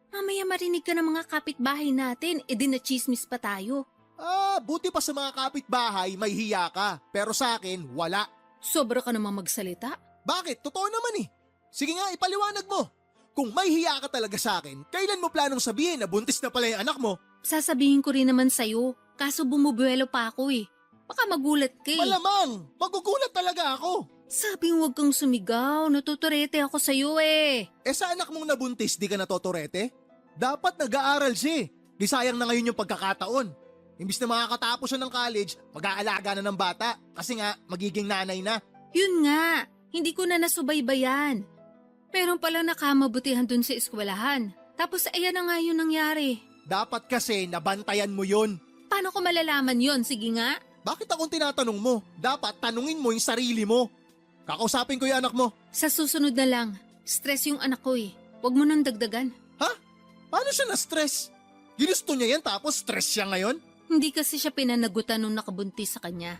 Mamaya marinig ka ng mga kapitbahay natin, edi na chismis pa tayo. Buti pa sa mga kapitbahay may hiya ka, pero sa akin wala. Sobra ka namang magsalita. Bakit? Totoo naman eh. Sige nga, ipaliwanag mo. Kung may hiya ka talaga sa akin, kailan mo planong sabihin na buntis na pala yung anak mo? Sasabihin ko rin naman sa'yo, kaso bumubuelo pa ako eh. Baka magulat ka eh. Malamang, magugulat talaga ako. Sabi huwag kang sumigaw, natuturete ako sa'yo eh. Sa anak mong nabuntis, di ka natotorete? Dapat nag-aaral siya. Di sayang na ngayon yung pagkakataon. Imbis na makakatapos siya ng college, mag-aalaga na ng bata kasi nga magiging nanay na. Yun nga, hindi ko na nasubaybayan. Meron pala nakamabutihan dun sa eskwelahan. Tapos ayan na nga yun nangyari. Dapat kasi nabantayan mo yun. Paano ko malalaman yun? Sige nga. Bakit akong tinatanong mo? Dapat tanungin mo yung sarili mo. Kakausapin ko yung anak mo. Sa susunod na lang, stress yung anak ko eh. Huwag mo nang dagdagan. Ha? Paano siya na-stress? Ginusto niya yan tapos stress siya ngayon? Hindi kasi siya pinanagutan nung nakabuntis sa kanya.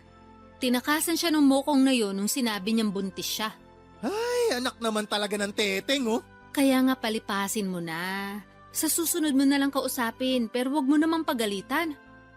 Tinakasan siya nung mokong na yun nung sinabi niyang buntis siya. Ay, anak naman talaga ng teteng oh. Kaya nga palipasin mo na. Sa susunod mo na lang kausapin pero wag mo namang pagalitan.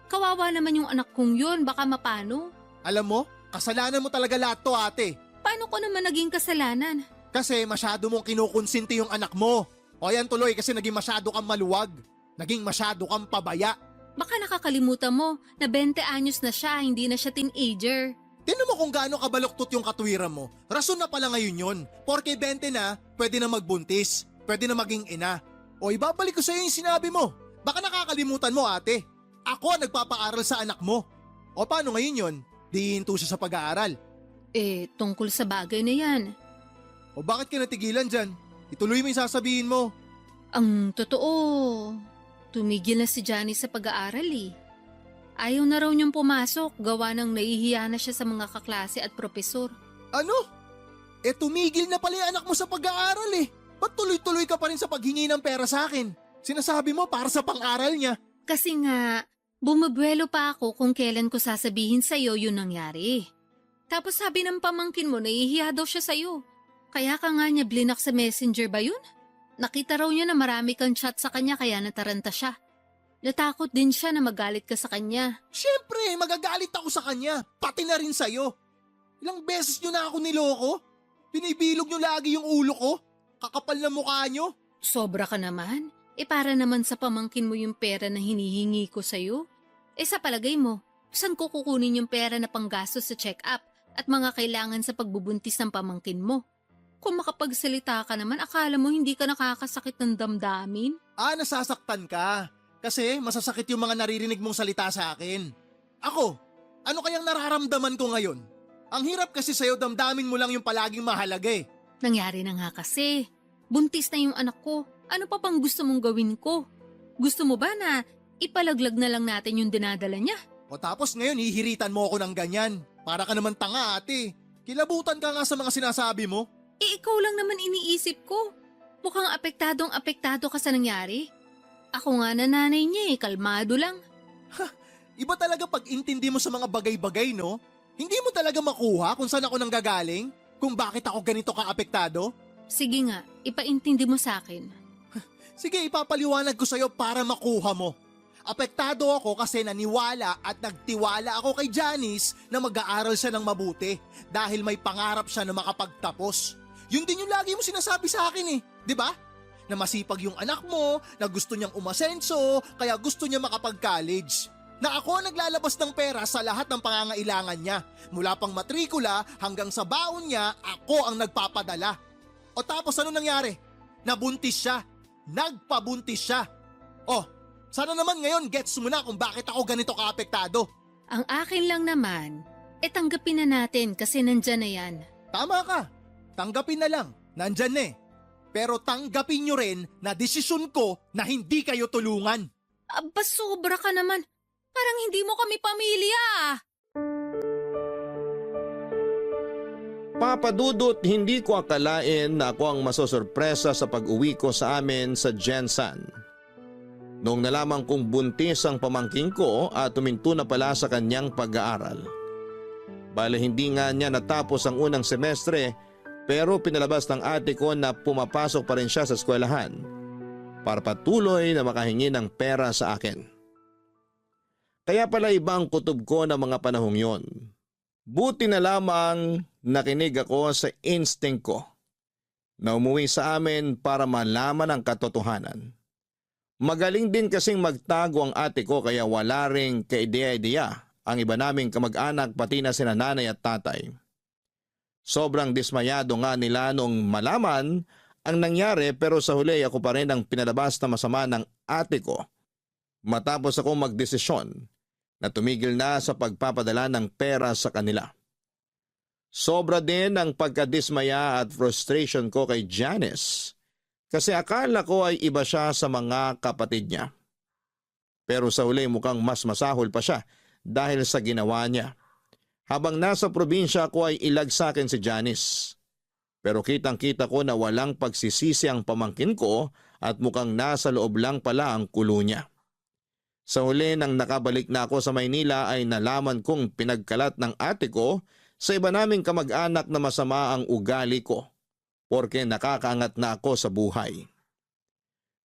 Kawawa naman yung anak kong yun, baka mapano. Alam mo, kasalanan mo talaga lahat to ate. Paano ko naman naging kasalanan? Kasi masyado mong kinukonsinti yung anak mo. O yan tuloy kasi naging masyado kang maluwag. Naging masyado kang pabaya. Baka nakakalimutan mo na 20 anyos na siya, hindi na siya teenager. Tinan mo kung gaano kabaluktot yung katwiran mo. Rason na pala ngayon yun. Porke 20 na, pwede na magbuntis. Pwede na maging ina. O ibabalik ko sa iyo yung sinabi mo. Baka nakakalimutan mo ate. Ako ang nagpapaaral sa anak mo. O paano ngayon yun? Di hinto siya sa pag-aaral. Tungkol sa bagay na yan. O bakit ka natigilan dyan? Ituloy mo yung sasabihin mo. Ang totoo, tumigil na si Johnny sa pag-aaral eh. Ayaw na raw niyang pumasok, gawa ng nahihiya na siya sa mga kaklase at propesor. Ano? Tumigil na pala yung anak mo sa pag-aaral eh. Ba't tuloy-tuloy ka pa rin sa paghingi ng pera sa akin? Sinasabi mo para sa pang-aral niya. Kasi nga, Bumabwelo pa ako kung kailan ko sasabihin sa'yo yun nangyari. Tapos sabi ng pamangkin mo nahihiya daw siya sa'yo. Kaya ka nga niya blinak sa messenger ba yun? Nakita raw niya na marami kang chat sa kanya kaya nataranta siya. Natakot din siya na magalit ka sa kanya. Siyempre, magagalit ako sa kanya, pati na rin sa'yo. Ilang beses nyo na ako niloko? Binibilog nyo lagi yung ulo ko? Kakapal na mukha nyo? Sobra ka naman. Para naman sa pamangkin mo yung pera na hinihingi ko sa'yo. Sa palagay mo, saan ko kukunin yung pera na panggastos sa check-up at mga kailangan sa pagbubuntis ng pamangkin mo? Kung makapagsalita ka naman, akala mo hindi ka nakakasakit ng damdamin? Nasasaktan ka. Kasi masasakit yung mga naririnig mong salita sa akin. Ako, ano kayang nararamdaman ko ngayon? Ang hirap kasi sa'yo, damdamin mo lang yung palaging mahalaga eh. Nangyari na nga kasi. Buntis na yung anak ko. Ano pa bang gusto mong gawin ko? Gusto mo ba na ipalaglag na lang natin yung dinadala niya? O tapos ngayon hihiritan mo ako ng ganyan. Para ka naman tanga ate. Kilabutan ka nga sa mga sinasabi mo. Ikaw lang naman iniisip ko. Mukhang apektado ka sa nangyari. Ako nga na nanay niya kalmado lang. Iba talaga pag intindi mo sa mga bagay-bagay, no? Hindi mo talaga makuha kung saan ako nanggagaling? Kung bakit ako ganito ka-apektado? Sige nga, ipaintindi mo sa akin. Sige, ipapaliwanag ko sa'yo para makuha mo. Apektado ako kasi naniwala at nagtiwala ako kay Janice na mag-aaral siya ng mabuti dahil may pangarap siya na makapagtapos. Yun din yung lagi mo sinasabi sa akin eh, di ba? Na masipag yung anak mo, na gusto niyang umasenso, kaya gusto niya makapag-college. Na ako ang naglalabas ng pera sa lahat ng pangangailangan niya. Mula pang matrikula hanggang sa baon niya, ako ang nagpapadala. O tapos ano nangyari? Nabuntis siya. Nagpabuntis siya. Oh, sana naman ngayon gets mo na kung bakit ako ganito kaapektado. Ang akin lang naman, tanggapin na natin kasi nandyan na yan. Tama ka. Tanggapin na lang. Nandyan na eh. Pero tanggapin nyo rin na desisyon ko na hindi kayo tulungan. Aba, sobra ka naman. Parang hindi mo kami pamilya. Papa Dudut, hindi ko akalain na ako ang masosorpresa sa pag-uwi ko sa amin sa Jensan. Noong nalaman kong buntis ang pamangking ko at tuminto na pala sa kanyang pag-aaral. Bale hindi nga niya natapos ang unang semestre pero pinalabas ng ate ko na pumapasok pa rin siya sa eskwelahan para patuloy na makahingi ng pera sa akin. Kaya pala ibang kutob ko ng mga panahong yon. Buti na lamang nakinig ako sa instinct ko na umuwi sa amin para malaman ang katotohanan. Magaling din kasing magtago ang ate ko kaya wala ring kaideya-ideya ang iba naming kamag-anak pati na sina nanay at tatay. Sobrang dismayado nga nila nung malaman ang nangyari pero sa huli ako pa rin ang pinalabas na masama ng ate ko matapos ako magdesisyon na tumigil na sa pagpapadala ng pera sa kanila. Sobra din ang pagkadismaya at frustration ko kay Janice kasi akala ko ay iba siya sa mga kapatid niya. Pero sa huli mukhang mas masahol pa siya dahil sa ginawa niya. Habang nasa probinsya ko ay ilag sa akin si Janice. Pero kitang-kita ko na walang pagsisisi ang pamangkin ko at mukhang nasa loob lang pala ang kulo niya. Sa huli nang nakabalik na ako sa Maynila ay nalaman kong pinagkalat ng ate ko sa iba naming kamag-anak na masama ang ugali ko porque nakakaangat na ako sa buhay.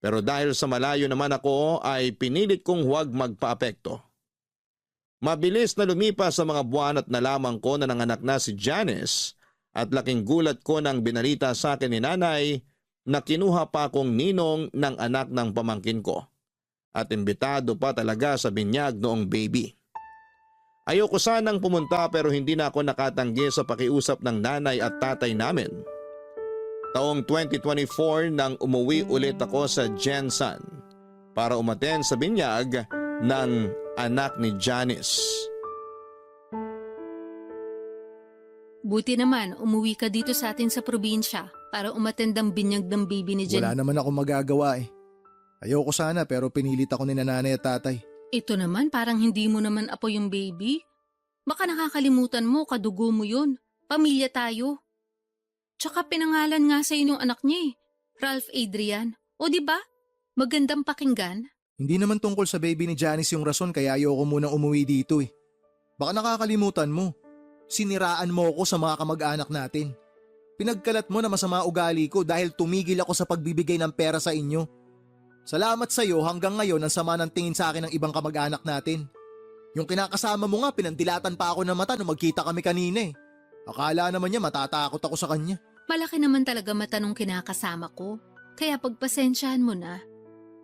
Pero dahil sa malayo naman ako ay pinilit kong huwag magpaapekto. Mabilis na lumipas sa mga buwan at nalaman ko na nanganak na si Janice at laking gulat ko nang binalita sa akin ni nanay na kinuha pa akong ninong ng anak ng pamangkin ko. At imbitado pa talaga sa binyag noong baby. Ayoko sanang pumunta pero hindi na ako nakatanggi sa pakiusap ng nanay at tatay namin. Taong 2024 nang umuwi ulit ako sa Jensan para umaten sa binyag ng anak ni Janice. Buti naman, umuwi ka dito sa atin sa probinsya para umattend ang binyag ng baby ni Jen. Wala naman ako magagawa eh. Ayoko sana pero pinilit ako ni nanay at tatay. Ito naman, parang hindi mo naman apo yung baby. Baka nakakalimutan mo, kadugo mo yun. Pamilya tayo. Tsaka pinangalan nga sa inyo anak niya eh, Ralph Adrian. O di ba? Magandang pakinggan. Hindi naman tungkol sa baby ni Janice yung rason kaya ayoko munang umuwi dito eh. Baka nakakalimutan mo. Siniraan mo ako sa mga kamag-anak natin. Pinagkalat mo na masama ugali ko dahil tumigil ako sa pagbibigay ng pera sa inyo. Salamat sa iyo hanggang ngayon ang sama ng tingin sa akin ng ibang kamag-anak natin. Yung kinakasama mo nga pinandilatan pa ako ng mata nung magkita kami kanina eh. Akala naman niya matatakot ako sa kanya. Malaki naman talaga mata nung kinakasama ko. Kaya pagpasensyahan mo na.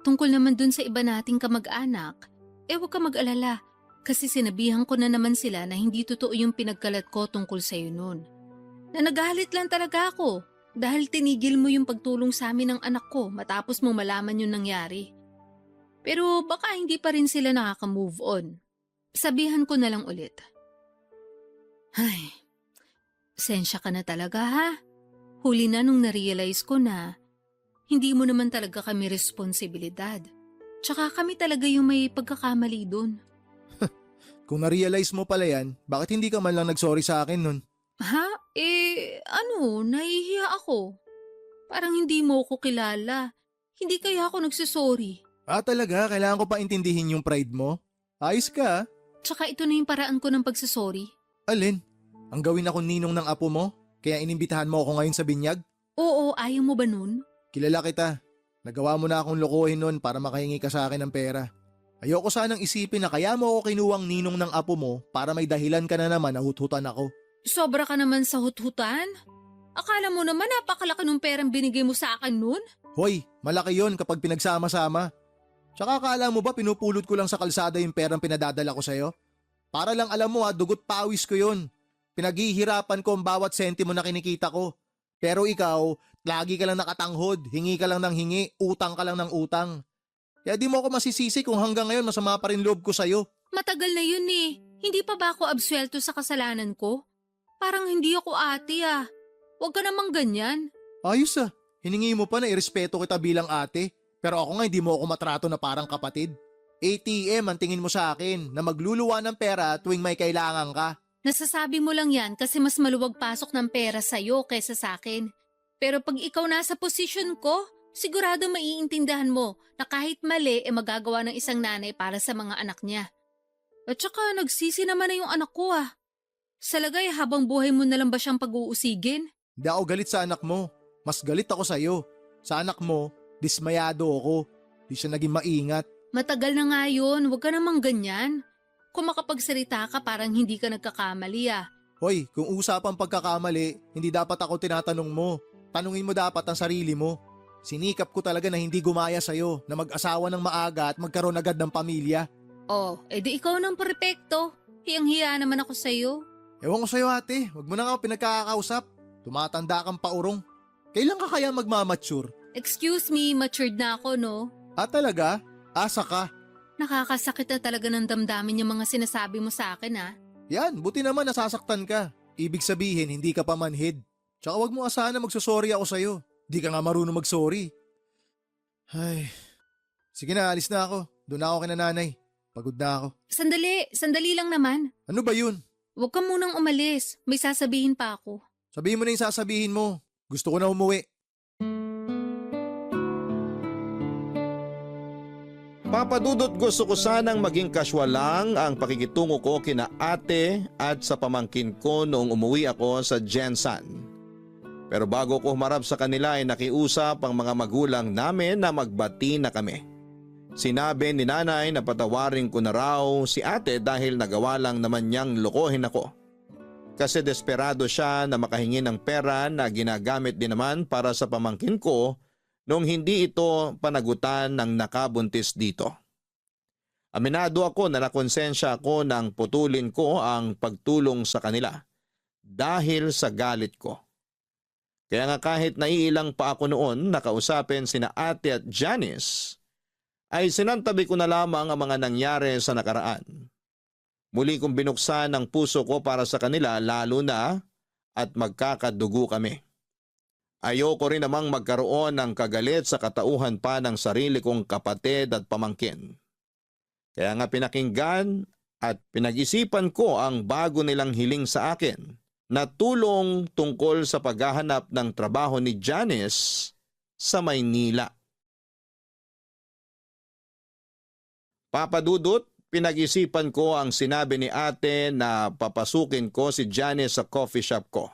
Tungkol naman dun sa iba nating kamag-anak, huwag ka mag-alala. Kasi sinabihan ko na naman sila na hindi totoo yung pinagkalat ko tungkol sa'yo nun. Na nagalit lang talaga ako dahil tinigil mo yung pagtulong sa amin ng anak ko matapos mong malaman yung nangyari. Pero baka hindi pa rin sila nakaka-move on. Sabihan ko na lang ulit. Ay, pasensya ka na talaga ha. Huli na nung na-realize ko na hindi mo naman talaga kami responsibilidad. Tsaka kami talaga yung may pagkakamali dun. Kung na-realize mo pala yan, bakit hindi ka man lang nag-sorry sa akin nun? Ha? Nahihiya ako. Parang hindi mo ko kilala. Hindi kaya ako nagsusorry. Talaga? Kailangan ko pa intindihin yung pride mo? Ayos ka. Tsaka ito na yung paraan ko ng pagsusorry. Alin? Ang gawin akong ninong ng apo mo? Kaya inimbitahan mo ako ngayon sa binyag? Oo, ayaw mo ba nun? Kilala kita. Nagawa mo na akong lokohin nun para makahingi ka sa akin ng pera. Ayoko sanang isipin na kaya mo ako kinuwang ninong ng apo mo para may dahilan ka na naman na huthutan ako. Sobra ka naman sa huthutan? Akala mo naman napakalaki ng perang binigay mo sa akin nun? Hoy, malaki yon kapag pinagsama-sama. Tsaka akala mo ba pinupulot ko lang sa kalsada yung perang pinadadala ko sa'yo? Para lang alam mo dugot pawis ko yon. Pinaghihirapan ko ang bawat sentimo na kinikita ko. Pero ikaw, lagi ka lang nakatanghod, hingi ka lang ng hingi, utang ka lang ng utang. Kaya di mo ako masisisi kung hanggang ngayon masama pa rin loob ko sa'yo. Matagal na yun eh. Hindi pa ba ako absuelto sa kasalanan ko? Parang hindi ako ate ah. Huwag ka namang ganyan. Ayos hiningi mo pa na irespeto kita bilang ate. Pero ako nga hindi mo ako matrato na parang kapatid. ATM ang tingin mo sa akin na magluluwa ng pera tuwing may kailangan ka. Nasasabi mo lang yan kasi mas maluwag pasok ng pera sa'yo kaysa sa akin. Pero pag ikaw nasa posisyon ko, sigurado maiintindihan mo na kahit mali magagawa ng isang nanay para sa mga anak niya. At saka nagsisi naman na yung anak ko ah. Sa lagay habang buhay mo na lang ba siyang pag-uusigin? Hindi ako galit sa anak mo. Mas galit ako sa'yo. Sa anak mo, dismayado ako. Di siya naging maingat. Matagal na nga yun, huwag ka namang ganyan. Kung makapagsalita ka parang hindi ka nagkakamali ah. Hoy, kung usapang pagkakamali, hindi dapat ako tinatanong mo. Tanungin mo dapat ang sarili mo. Sinikap ko talaga na hindi gumaya sa'yo, na mag-asawa ng maaga at magkaroon agad ng pamilya. Edi ikaw ng perpekto. Hiyang-hiya naman ako sa'yo. Ewan ko sa'yo ate, wag mo na nga ako pinagkakausap. Tumatanda kang paurong. Kailan ka kaya magmamature? Excuse me, matured na ako no? Talaga? Asa ka? Nakakasakit na talaga ng damdamin yung mga sinasabi mo sa akin ah. Yan, buti naman nasasaktan ka. Ibig sabihin, hindi ka pa manhid. Tsaka wag mo asahan na magsusorry ako sa'yo. Di ka nga marunong magsorry. Ay, sige na, alis na ako. Doon na ako kina nanay. Pagod na ako. Sandali lang naman. Ano ba yun? Huwag ka munang umalis. May sasabihin pa ako. Sabihin mo na yung sasabihin mo. Gusto ko na umuwi. Papadudot, gusto ko sanang maging casual lang ang pakikitungo ko kina ate at sa pamangkin ko noong umuwi ako sa Jensan. Pero bago ko humarap sa kanila ay nakiusap ang mga magulang namin na magbati na kami. Sinabi ni nanay na patawarin ko na raw si ate dahil nagawa lang naman niyang lokohin ako. Kasi desperado siya na makahingi ng pera na ginagamit din naman para sa pamangkin ko nung hindi ito panagutan ng nakabuntis dito. Aminado ako na nakonsensya ako nang putulin ko ang pagtulong sa kanila dahil sa galit ko. Kaya nga kahit naiilang pa ako noon nakausapin sina ate at Janice, ay sinantabi ko na lamang ang mga nangyari sa nakaraan. Muli kong binuksan ang puso ko para sa kanila lalo na at magkakadugo kami. Ayoko rin namang magkaroon ng kagalit sa katauhan pa ng sarili kong kapatid at pamangkin. Kaya nga pinakinggan at pinag-isipan ko ang bago nilang hiling sa akin na tulong tungkol sa paghahanap ng trabaho ni Janice sa Maynila. Papa Dudut, pinag-isipan ko ang sinabi ni ate na papasukin ko si Janice sa coffee shop ko.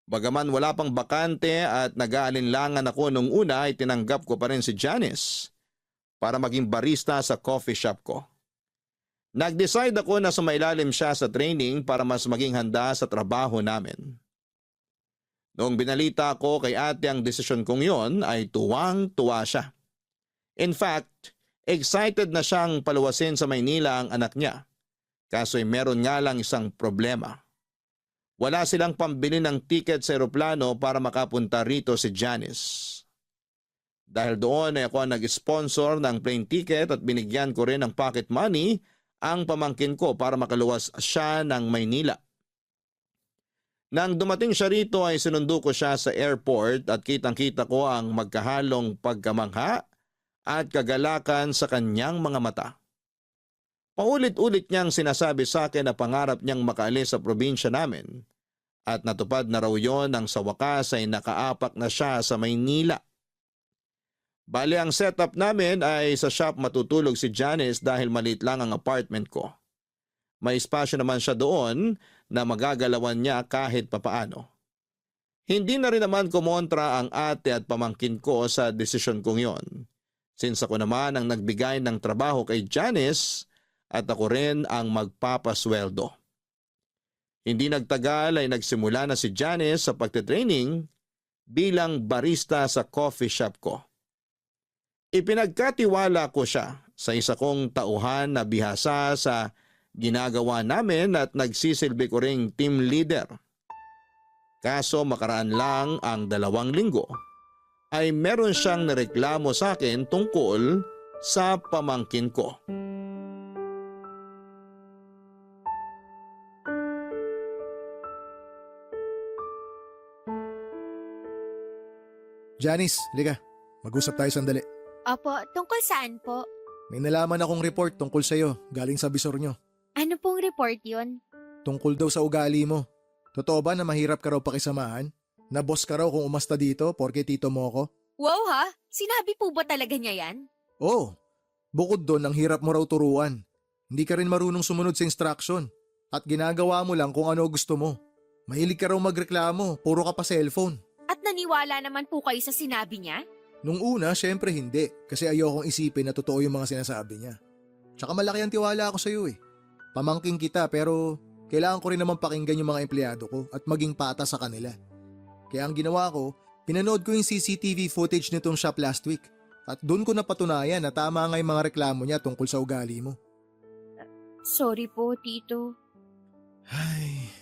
Bagaman wala pang bakante at nag-aalinlangan ako nung una ay tinanggap ko pa rin si Janice para maging barista sa coffee shop ko. Nag-decide ako na sumailalim siya sa training para mas maging handa sa trabaho namin. Noong binalita ko kay ate ang desisyon kong yon ay tuwang-tuwa siya. In fact, excited na siyang paluwasin sa Maynila ang anak niya. Kaso ay meron nga lang isang problema. Wala silang pambili ng ticket sa eroplano para makapunta rito si Janice. Dahil doon ay ako ang nag-sponsor ng plane ticket at binigyan ko rin ng pocket money ang pamangkin ko para makaluwas siya ng Maynila. Nang dumating siya rito ay sinundo ko siya sa airport at kitang-kita ko ang magkahalong pagkamangha at kagalakan sa kanyang mga mata. Paulit-ulit niyang sinasabi sa akin na pangarap niyang makaalis sa probinsya namin at natupad na raw yon nang sa wakas ay nakaapak na siya sa Maynila. Bali ang setup namin ay sa shop matutulog si Janice dahil maliit lang ang apartment ko. May espasyo naman siya doon na magagalawan niya kahit papaano. Hindi na rin naman kumontra ang ate at pamangkin ko sa desisyon kong yon. Since ako naman ang nagbigay ng trabaho kay Janice at ako rin ang magpapasweldo. Hindi nagtagal ay nagsimula na si Janice sa pagtitraining bilang barista sa coffee shop ko. Ipinagkatiwala ko siya sa isa kong tauhan na bihasa sa ginagawa namin at nagsisilbi ko ring team leader. Kaso makaraan lang ang 2 linggo ay meron siyang nareklamo sa akin tungkol sa pamangkin ko. Janice, liga. Mag-usap tayo sandali. Opo, tungkol saan po? May nalaman akong report tungkol sa'yo galing sa bisor nyo. Ano pong report yun? Tungkol daw sa ugali mo. Totoo ba na mahirap ka raw pakisamahan? Na boss ka raw kung umasta dito porke tito mo ko? Wow ha? Sinabi po ba talaga niya yan? Oo. Bukod doon, ang hirap mo raw turuan. Hindi ka rin marunong sumunod sa instruction. At ginagawa mo lang kung ano gusto mo. Mahilig ka raw magreklamo, puro ka pa cellphone. At naniwala naman po kayo sa sinabi niya? Nung una, syempre hindi. Kasi ayokong isipin na totoo yung mga sinasabi niya. Tsaka malaki ang tiwala ako sa'yo eh. Pamangking kita pero kailangan ko rin naman pakinggan yung mga empleyado ko at maging patas sa kanila. Kaya ang ginawa ko, pinanood ko yung CCTV footage nitong shop last week. At doon ko napatunayan na tama nga yung mga reklamo niya tungkol sa ugali mo. Sorry po, Tito. Ay,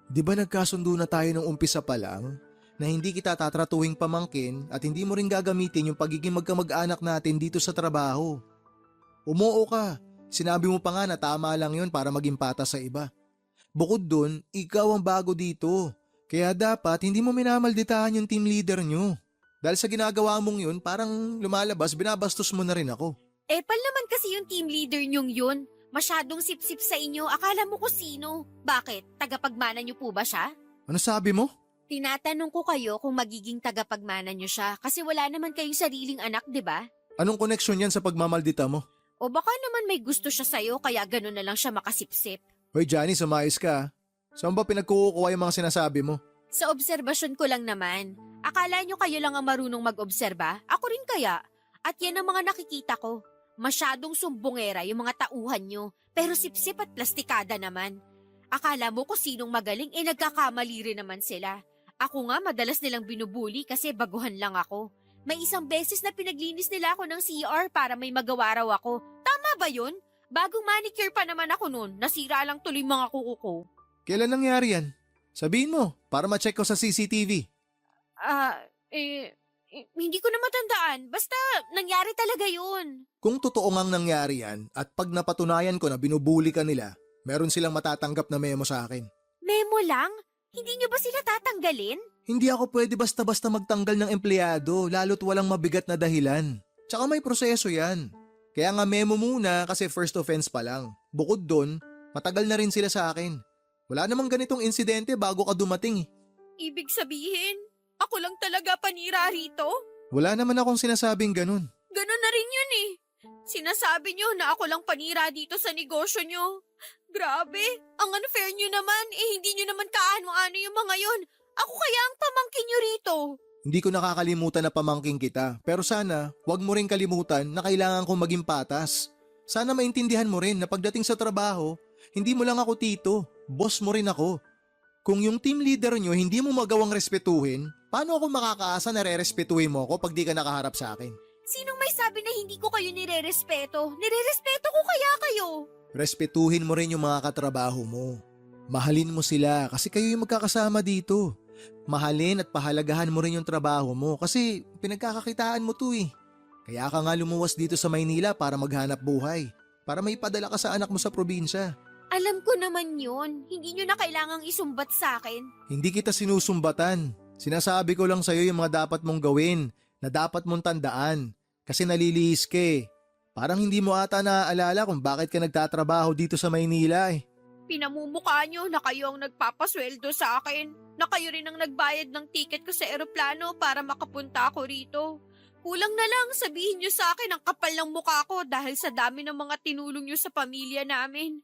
di ba nagkasundo na tayo nung umpisa pa lang na hindi kita tatratuhing pamangkin at hindi mo rin gagamitin yung pagiging magkamag-anak natin dito sa trabaho? Umuo ka. Sinabi mo pa nga na tama lang yun para maging patas sa iba. Bukod dun, ikaw ang bago dito. Kaya dapat hindi mo minamalditahan yung team leader nyo. Dahil sa ginagawa mong yun, parang lumalabas, binabastos mo na rin ako. Epal naman kasi yung team leader niyong yun. Masyadong sip-sip sa inyo, akala mo ko sino. Bakit? Tagapagmana niyo po ba siya? Ano sabi mo? Tinatanong ko kayo kung magiging tagapagmana niyo siya kasi wala naman kayong sariling anak, di ba? Anong koneksyon yan sa pagmamaldita mo? O baka naman may gusto siya sa'yo kaya gano'n na lang siya makasipsip. Hoy Johnny, sumayos ka. Saan ba pinagkukuha yung mga sinasabi mo? Sa obserbasyon ko lang naman. Akala nyo kayo lang ang marunong mag-obserba? Ako rin kaya. At yan ang mga nakikita ko. Masyadong sumbongera yung mga tauhan nyo. Pero sipsip at plastikada naman. Akala mo kung sinong magaling nagkakamali rin naman sila. Ako nga madalas nilang binubuli kasi baguhan lang ako. May isang beses na pinaglinis nila ako ng CR para may magawa raw ako. Tama ba yun? Bagong manicure pa naman ako noon. Nasira lang tuloy mga kuko ko. Kailan nangyari yan? Sabihin mo, para ma-check ko sa CCTV. Hindi ko na matandaan. Basta, nangyari talaga yun. Kung totoo ngang nangyari yan at pag napatunayan ko na binubuli ka nila, meron silang matatanggap na memo sa akin. Memo lang? Hindi nyo ba sila tatanggalin? Hindi ako pwede basta-basta magtanggal ng empleyado, lalo't walang mabigat na dahilan. Tsaka may proseso yan. Kaya nga memo muna kasi first offense pa lang. Bukod doon, matagal na rin sila sa akin. Wala namang ganitong insidente bago ka dumating eh. Ibig sabihin, ako lang talaga panira rito? Wala naman akong sinasabing ganun. Ganon na rin yun eh. Sinasabi niyo na ako lang panira dito sa negosyo niyo. Grabe, ang unfair niyo naman. Hindi niyo naman kaano-ano yung mga yon. Ako kaya ang pamangkin niyo rito. Hindi ko nakakalimutan na pamangking kita, pero sana wag mo rin kalimutan na kailangan kong maging patas. Sana maintindihan mo rin na pagdating sa trabaho, hindi mo lang ako tito, boss mo rin ako. Kung yung team leader nyo hindi mo magawang respetuhin, paano ako makakaasa na re-respetuhin mo ako pag di ka nakaharap sa akin? Sinong may sabi na hindi ko kayo nire-respeto? Nire-respeto ko kaya kayo. Respetuhin mo rin yung mga katrabaho mo. Mahalin mo sila kasi kayo yung magkakasama dito. Mahalin at pahalagahan mo rin yung trabaho mo kasi pinagkakakitaan mo to eh. Kaya ka nga lumuwas dito sa Maynila para maghanap buhay. Para may padala ka sa anak mo sa probinsya. Alam ko naman yun. Hindi nyo na kailangang isumbat sa akin. Hindi kita sinusumbatan. Sinasabi ko lang sa'yo yung mga dapat mong gawin na dapat mong tandaan. Kasi nalilihis ka eh. Parang hindi mo ata naaalala kung bakit ka nagtatrabaho dito sa Maynila eh. Pinamumukha nyo na kayo ang nagpapasweldo sa akin. Na kayo rin ang nagbayad ng ticket ko sa eroplano para makapunta ako rito. Kulang na lang sabihin nyo sa akin ang kapal ng mukha ko dahil sa dami ng mga tinulong nyo sa pamilya namin.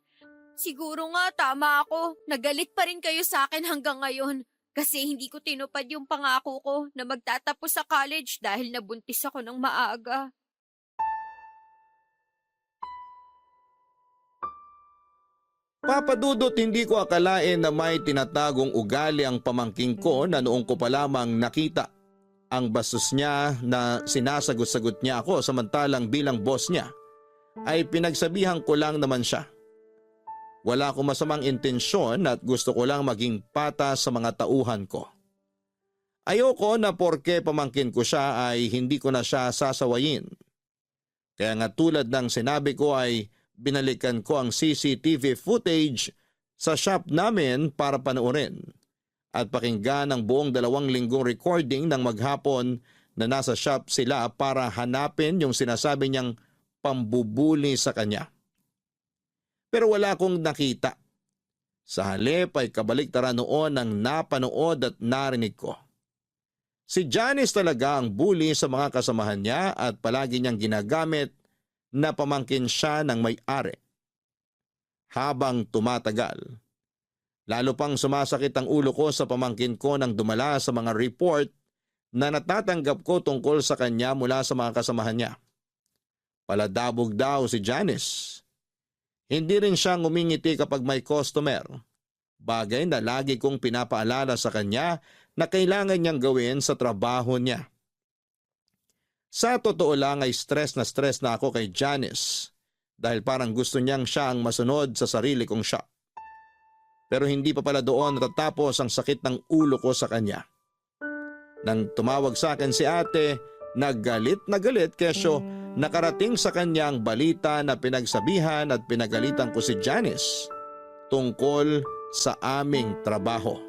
Siguro nga tama ako. Nagalit pa rin kayo sa akin hanggang ngayon. Kasi hindi ko tinupad yung pangako ko na magtatapos sa college dahil nabuntis ako ng maaga. Papa Dudut, hindi ko akalain na may tinatagong ugali ang pamangking ko na noong ko pa lamang nakita. Ang bastos niya na sinasagot-sagot niya ako samantalang bilang boss niya ay pinagsabihan ko lang naman siya. Wala akong masamang intensyon at gusto ko lang maging patas sa mga tauhan ko. Ayoko na porke pamangkin ko siya ay hindi ko na siya sasawayin. Kaya nga tulad ng sinabi ko ay binalikan ko ang CCTV footage sa shop namin para panoorin at pakinggan ang buong 2 linggong recording ng maghapon na nasa shop sila para hanapin yung sinasabi niyang pambubuli sa kanya. Pero wala akong nakita. Sa halip ay kabaliktaran noon ang napanood at narinig ko. Si Janice talaga ang bully sa mga kasamahan niya at palagi niyang ginagamit na pamangkin siya ng may-ari. Habang tumatagal, lalo pang sumasakit ang ulo ko sa pamangkin ko nang dumala sa mga report na natatanggap ko tungkol sa kanya mula sa mga kasamahan niya. Paladabog daw si Janice. Hindi rin siya ngumingiti kapag may customer. Bagay na lagi kong pinapaalala sa kanya na kailangan niyang gawin sa trabaho niya. Sa totoo lang ay stress na ako kay Janice dahil parang gusto niyang siya ang masunod sa sarili kong shop. Pero hindi pa pala doon natatapos ang sakit ng ulo ko sa kanya. Nang tumawag sa akin si ate, nagalit kesyo nakarating sa kanya ang balita na pinagsabihan at pinagalitan ko si Janice tungkol sa aming trabaho.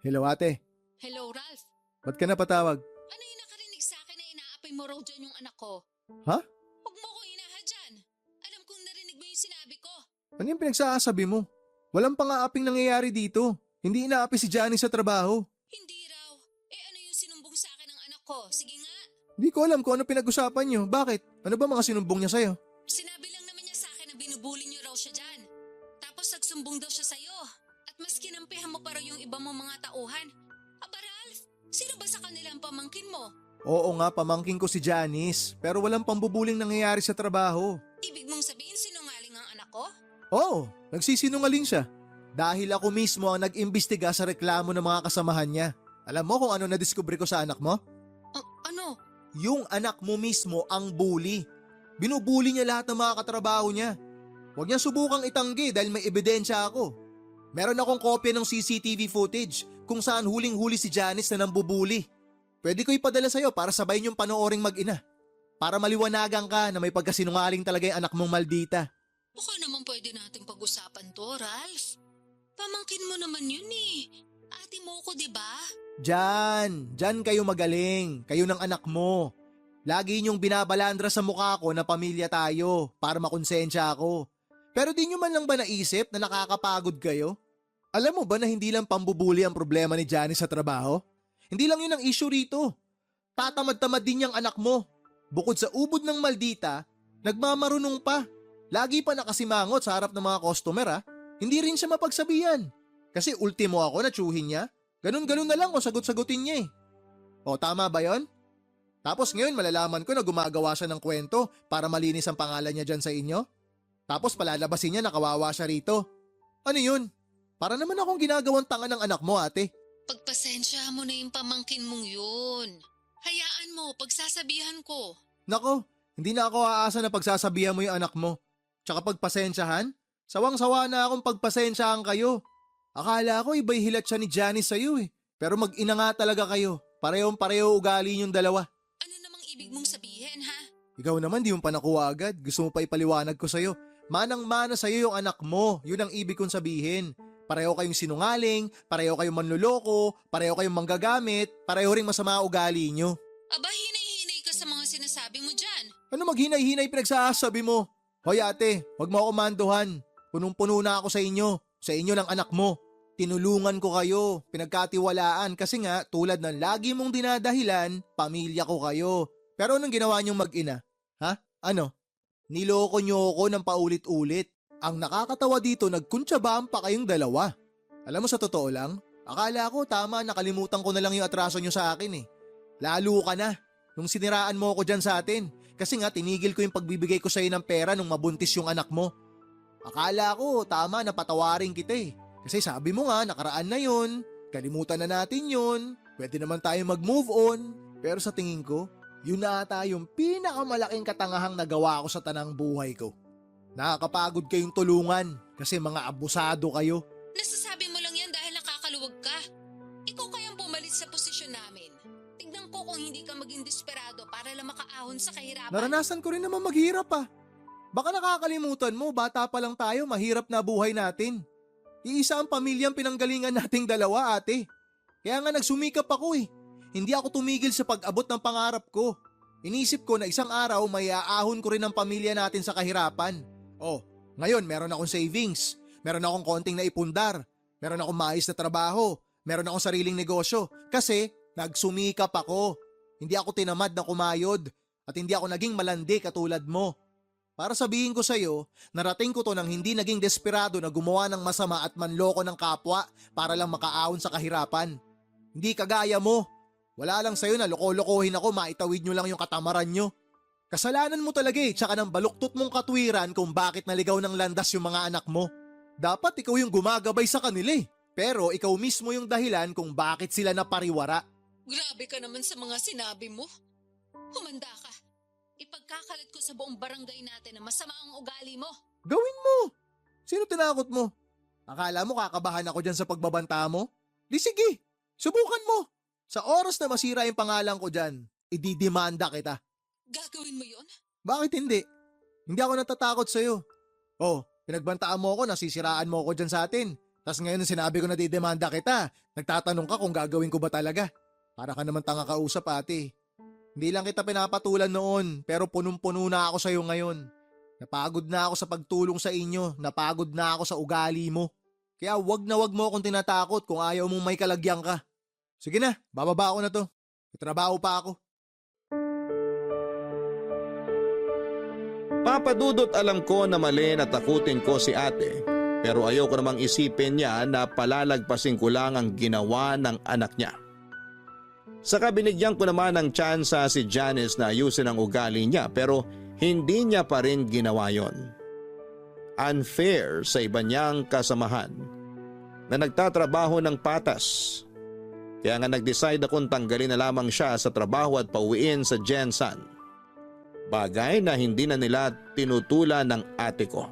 Hello ate, Hello, Ralph. ba't ka napatawag? Ano yung nakarinig sa akin na inaapay mo raw dyan yung anak ko? Ha? Huwag mo ko inaha dyan. Alam kong narinig mo yung sinabi ko. Ano yung pinagsasabi mo? Walang pang-aaping nangyayari dito. Hindi inaapi si Janice sa trabaho. Hindi raw. Ano yung sinumbong sa akin ng anak ko? Sige nga. Hindi ko alam kung ano pinag-usapan niyo. Bakit? Ano ba mga sinumbong niya sa'yo? Sinabi lang naman niya sa akin na binubuli niyo raw siya dyan. Tapos nagsumbong daw siya sa'yo. At mas kinampihan mo pa raw yung iba mong mga tauhan. Aba Ralph, sino ba sa kanila ang pamangkin mo? Oo nga, pamangkin ko si Janice. Pero walang pambubuling nangyayari sa trabaho. Ibig mong sabihin sinungaling ang anak ko? Oo, nagsisinungaling siya. Dahil ako mismo ang nag-imbestiga sa reklamo ng mga kasamahan niya. Alam mo kung ano nadiskubre ko sa anak mo? Ano? Yung anak mo mismo ang bully. Binubuli niya lahat ng mga katrabaho niya. Huwag niya subukang itanggi dahil may ebidensya ako. Meron akong kopya ng CCTV footage kung saan huling-huli si Janice na nambubuli. Pwede ko ipadala sa'yo para sabay niyong panooring mag-ina. Para maliwanagan ka na may pagkasinungaling talaga yung anak mong maldita. Baka naman pwede nating pag-usapan to, Ralph. Pamangkin mo naman yun eh. Ate mo ko, di ba? Diyan kayo magaling. Kayo ng anak mo. Lagi niyong binabalandra sa mukha ko na pamilya tayo para makonsensya ako. Pero di niyo man lang ba naisip na nakakapagod kayo? Alam mo ba na hindi lang pambubuli ang problema ni Janice sa trabaho? Hindi lang yun ang issue rito. Tatamad-tamad din niyang anak mo. Bukod sa ubod ng maldita, nagmamarunong pa. Lagi pa nakasimangot sa harap ng mga customer ha. Hindi rin siya mapagsabihan. Kasi ultimo ako na tsuhin niya. Ganun-ganun na lang kung sagot-sagutin niya eh. O tama ba yon? Tapos ngayon malalaman ko na gumagawa siya ng kwento para malinis ang pangalan niya dyan sa inyo. Tapos palalabasin niya na kawawa siya rito. Ano yun? Para naman akong ginagawang tanga ng anak mo ate. Pagpasensya mo na yung pamangkin mong yun. Hayaan mo, pagsasabihan ko. Nako, hindi na ako aasa na pagsasabihan mo yung anak mo. Tsaka pagpasensyahan? Sawang-sawa na akong pagpasensyahan kayo. Akala ko iba'y hilat siya ni Janice sa'yo eh. Pero mag-ina nga talaga kayo. Parehong-pareho ugali niyong dalawa. Ano namang ibig mong sabihin, ha? Ikaw naman di mo pa nakuha agad. Gusto mo pa ipaliwanag ko sa'yo. Manang-mana sa'yo yung anak mo. Yun ang ibig kong sabihin. Pareho kayong sinungaling, pareho kayong manluloko, pareho kayong manggagamit, pareho ring masama ugali nyo. Aba, hinay-hinay ka sa mga sinasabi mo dyan. Ano maghinay-hinay pinagsasabi mo? Hoy ate, wag mo ako manduhan. Punong-puno na ako sa inyo ng anak mo. Tinulungan ko kayo, pinagkatiwalaan kasi nga tulad ng lagi mong dinadahilan, pamilya ko kayo. Pero anong ginawa niyong mag-ina? Ha? Ano? Niloko niyo ako ng paulit-ulit. Ang nakakatawa dito, nagkuntsabaan pa kayong dalawa. Alam mo sa totoo lang, akala ko tama nakalimutan ko na lang yung atraso niyo sa akin eh. Lalo ka na, nung siniraan mo ako dyan sa atin. Kasi nga tinigil ko yung pagbibigay ko sa'yo ng pera nung mabuntis yung anak mo. Akala ko tama na patawarin kita eh. Kasi sabi mo nga nakaraan na yun, kalimutan na natin yun, pwede naman tayo mag-move on. Pero sa tingin ko, yun na ata yung pinakamalaking katangahang nagawa ko sa tanang buhay ko. Nakakapagod kayong tulungan kasi mga abusado kayo. Nasasabi mo lang yan dahil nakakaluwag ka. Ikaw kayang pumalit sa posisyon namin. Tignan ko kung hindi ka maging desperado para lang makaahon sa kahirapan. Naranasan ko rin naman maghirap ah. Baka nakakalimutan mo, bata pa lang tayo, mahirap na buhay natin. Iisa ang pamilyang pinanggalingan nating dalawa ate. Kaya nga nagsumikap ako eh. Hindi ako tumigil sa pag-abot ng pangarap ko. Inisip ko na isang araw may aahon ko rin ang pamilya natin sa kahirapan. Oh, ngayon meron akong savings, meron akong konting naipundar, meron akong maayos na trabaho, meron akong sariling negosyo kasi nagsumikap ako. Hindi ako tinamad na kumayod at hindi ako naging malandi katulad mo. Para sabihin ko sa'yo, narating ko to nang hindi naging desperado na gumawa ng masama at manloko ng kapwa para lang makaahon sa kahirapan. Hindi kagaya mo. Wala lang sa'yo na loko-lokohin ako, maitawid nyo lang yung katamaran nyo. Kasalanan mo talaga eh, tsaka ng baluktot mong katwiran kung bakit naligaw ng landas yung mga anak mo. Dapat ikaw yung gumagabay sa kanila eh. Pero ikaw mismo yung dahilan kung bakit sila napariwara. Grabe ka naman sa mga sinabi mo. Humanda ka. Ipagkakalat ko sa buong barangay natin na masama ang ugali mo. Gawin mo! Sino tinakot mo? Akala mo kakabahan ako dyan sa pagbabanta mo? Di sige, subukan mo. Sa oras na masira yung pangalan ko dyan, ididimanda kita. Gagawin mo yon? Bakit hindi? Hindi ako natatakot sa'yo. Oh, pinagbantaan mo ako, nasisiraan mo ako dyan sa atin. Tapos ngayon sinabi ko na didemanda kita, nagtatanong ka kung gagawin ko ba talaga. Para ka naman tanga kausap ate. Hindi lang kita pinapatulan noon, pero punong-puno na ako sa'yo ngayon. Napagod na ako sa pagtulong sa inyo, napagod na ako sa ugali mo. Kaya wag mo akong tinatakot kung ayaw mong may kalagyan ka. Sige na, bababa ako na to. May trabaho pa ako. Papadudot alam ko na mali na takutin ko si ate, pero ayoko namang isipin niya na palalagpasin ko lang ang ginawa ng anak niya. Saka binigyan ko naman ng tsansa si Janice na ayusin ang ugali niya pero hindi niya pa rin ginawa yon. Unfair sa iba niyang kasamahan na nagtatrabaho ng patas. Kaya nga nag-decide akong tanggalin na lamang siya sa trabaho at pauwiin sa Jensen. Bagay na hindi na nila tinutulan ng ate ko.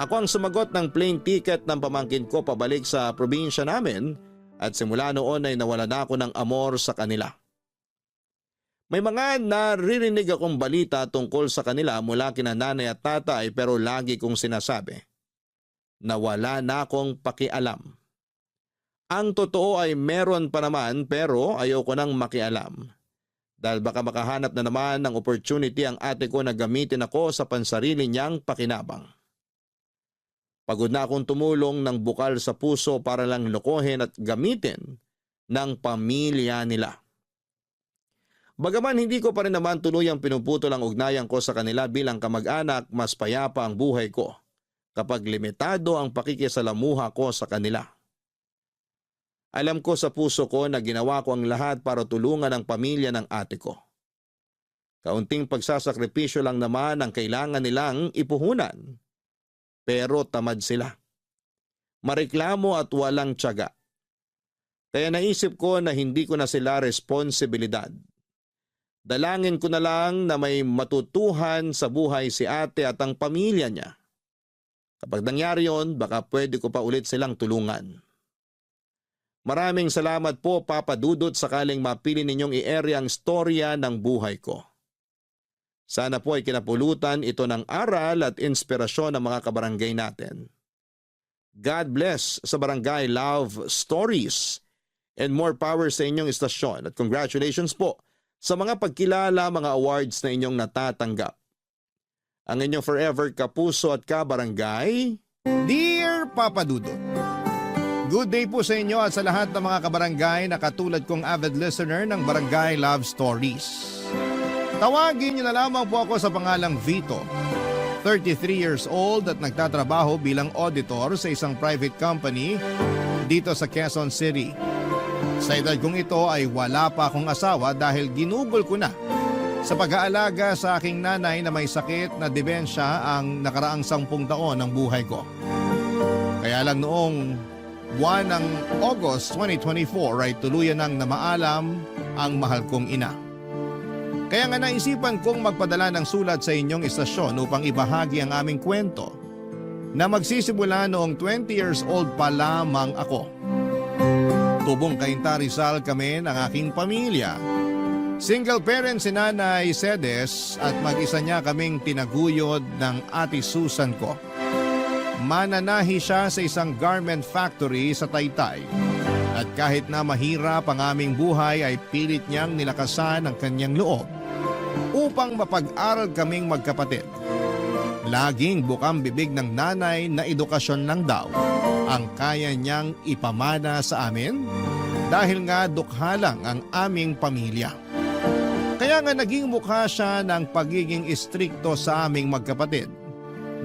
Ako ang sumagot ng plane ticket ng pamangkin ko pabalik sa probinsya namin at simula noon ay nawala na ako ng amor sa kanila. May mga naririnig akong balita tungkol sa kanila mula kina nanay at tatay pero lagi kong sinasabi na wala na akong pakialam. Ang totoo ay meron pa naman pero ayoko nang makialam. Dahil baka makahanap na naman ng opportunity ang ate ko na gamitin ako sa pansarili niyang pakinabang. Pagod na akong tumulong ng bukal sa puso para lang lokohin at gamitin ng pamilya nila. Bagaman hindi ko pa rin naman tuluyang pinuputol ang ugnayan ko sa kanila bilang kamag-anak, mas payapa ang buhay ko kapag limitado ang pakikisalamuha ko sa kanila. Alam ko sa puso ko na ginawa ko ang lahat para tulungan ang pamilya ng ate ko. Kaunting pagsasakripisyo lang naman ang kailangan nilang ipuhunan. Pero tamad sila. Mareklamo at walang tiyaga. Kaya naisip ko na hindi ko na sila responsibilidad. Dalangin ko na lang na may matutuhan sa buhay si ate at ang pamilya niya. Kapag nangyari yon, baka pwede ko pa ulit silang tulungan. Maraming salamat po, Papa Dudut, sakaling mapili ninyong i-area ang storya ng buhay ko. Sana po ay kinapulutan ito ng aral at inspirasyon ng mga kabarangay natin. God bless sa Barangay Love Stories and more power sa inyong istasyon at congratulations po sa mga pagkilala, mga awards na inyong natatanggap. Ang inyong forever kapuso at kabarangay, Dear Papa Dudut, good day po sa inyo at sa lahat ng mga kabarangay na katulad kong avid listener ng Barangay Love Stories. Tawagin niyo na lamang po ako sa pangalang Vito, 33 years old at nagtatrabaho bilang auditor sa isang private company dito sa Quezon City. Sa edad kong ito ay wala pa akong asawa dahil ginugol ko na sa pag-aalaga sa aking nanay na may sakit na demensya ang nakaraang 10 taon ng buhay ko. Kaya lang noong buwan ng August 2024 ay tuluyan nang namaalam ang mahal kong ina. Kaya nga naisipan kong magpadala ng sulat sa inyong istasyon upang ibahagi ang aming kwento na magsisimula noong 20 years old pa lamang ako. Tubong Cainta Rizal kami ng aking pamilya. Single parent si Nanay Cedes at mag-isa niya kaming tinaguyod ng ate Susan ko. Mananahi siya sa isang garment factory sa Taytay. At kahit na mahirap ang aming buhay ay pilit niyang nilakasan ang kanyang loob upang mapag-aral kaming magkapatid. Laging bukang bibig ng nanay na edukasyon lang daw ang kaya niyang ipamana sa amin dahil nga dukha lang ang aming pamilya. Kaya nga naging mukha siya ng pagiging istrikto sa aming magkapatid.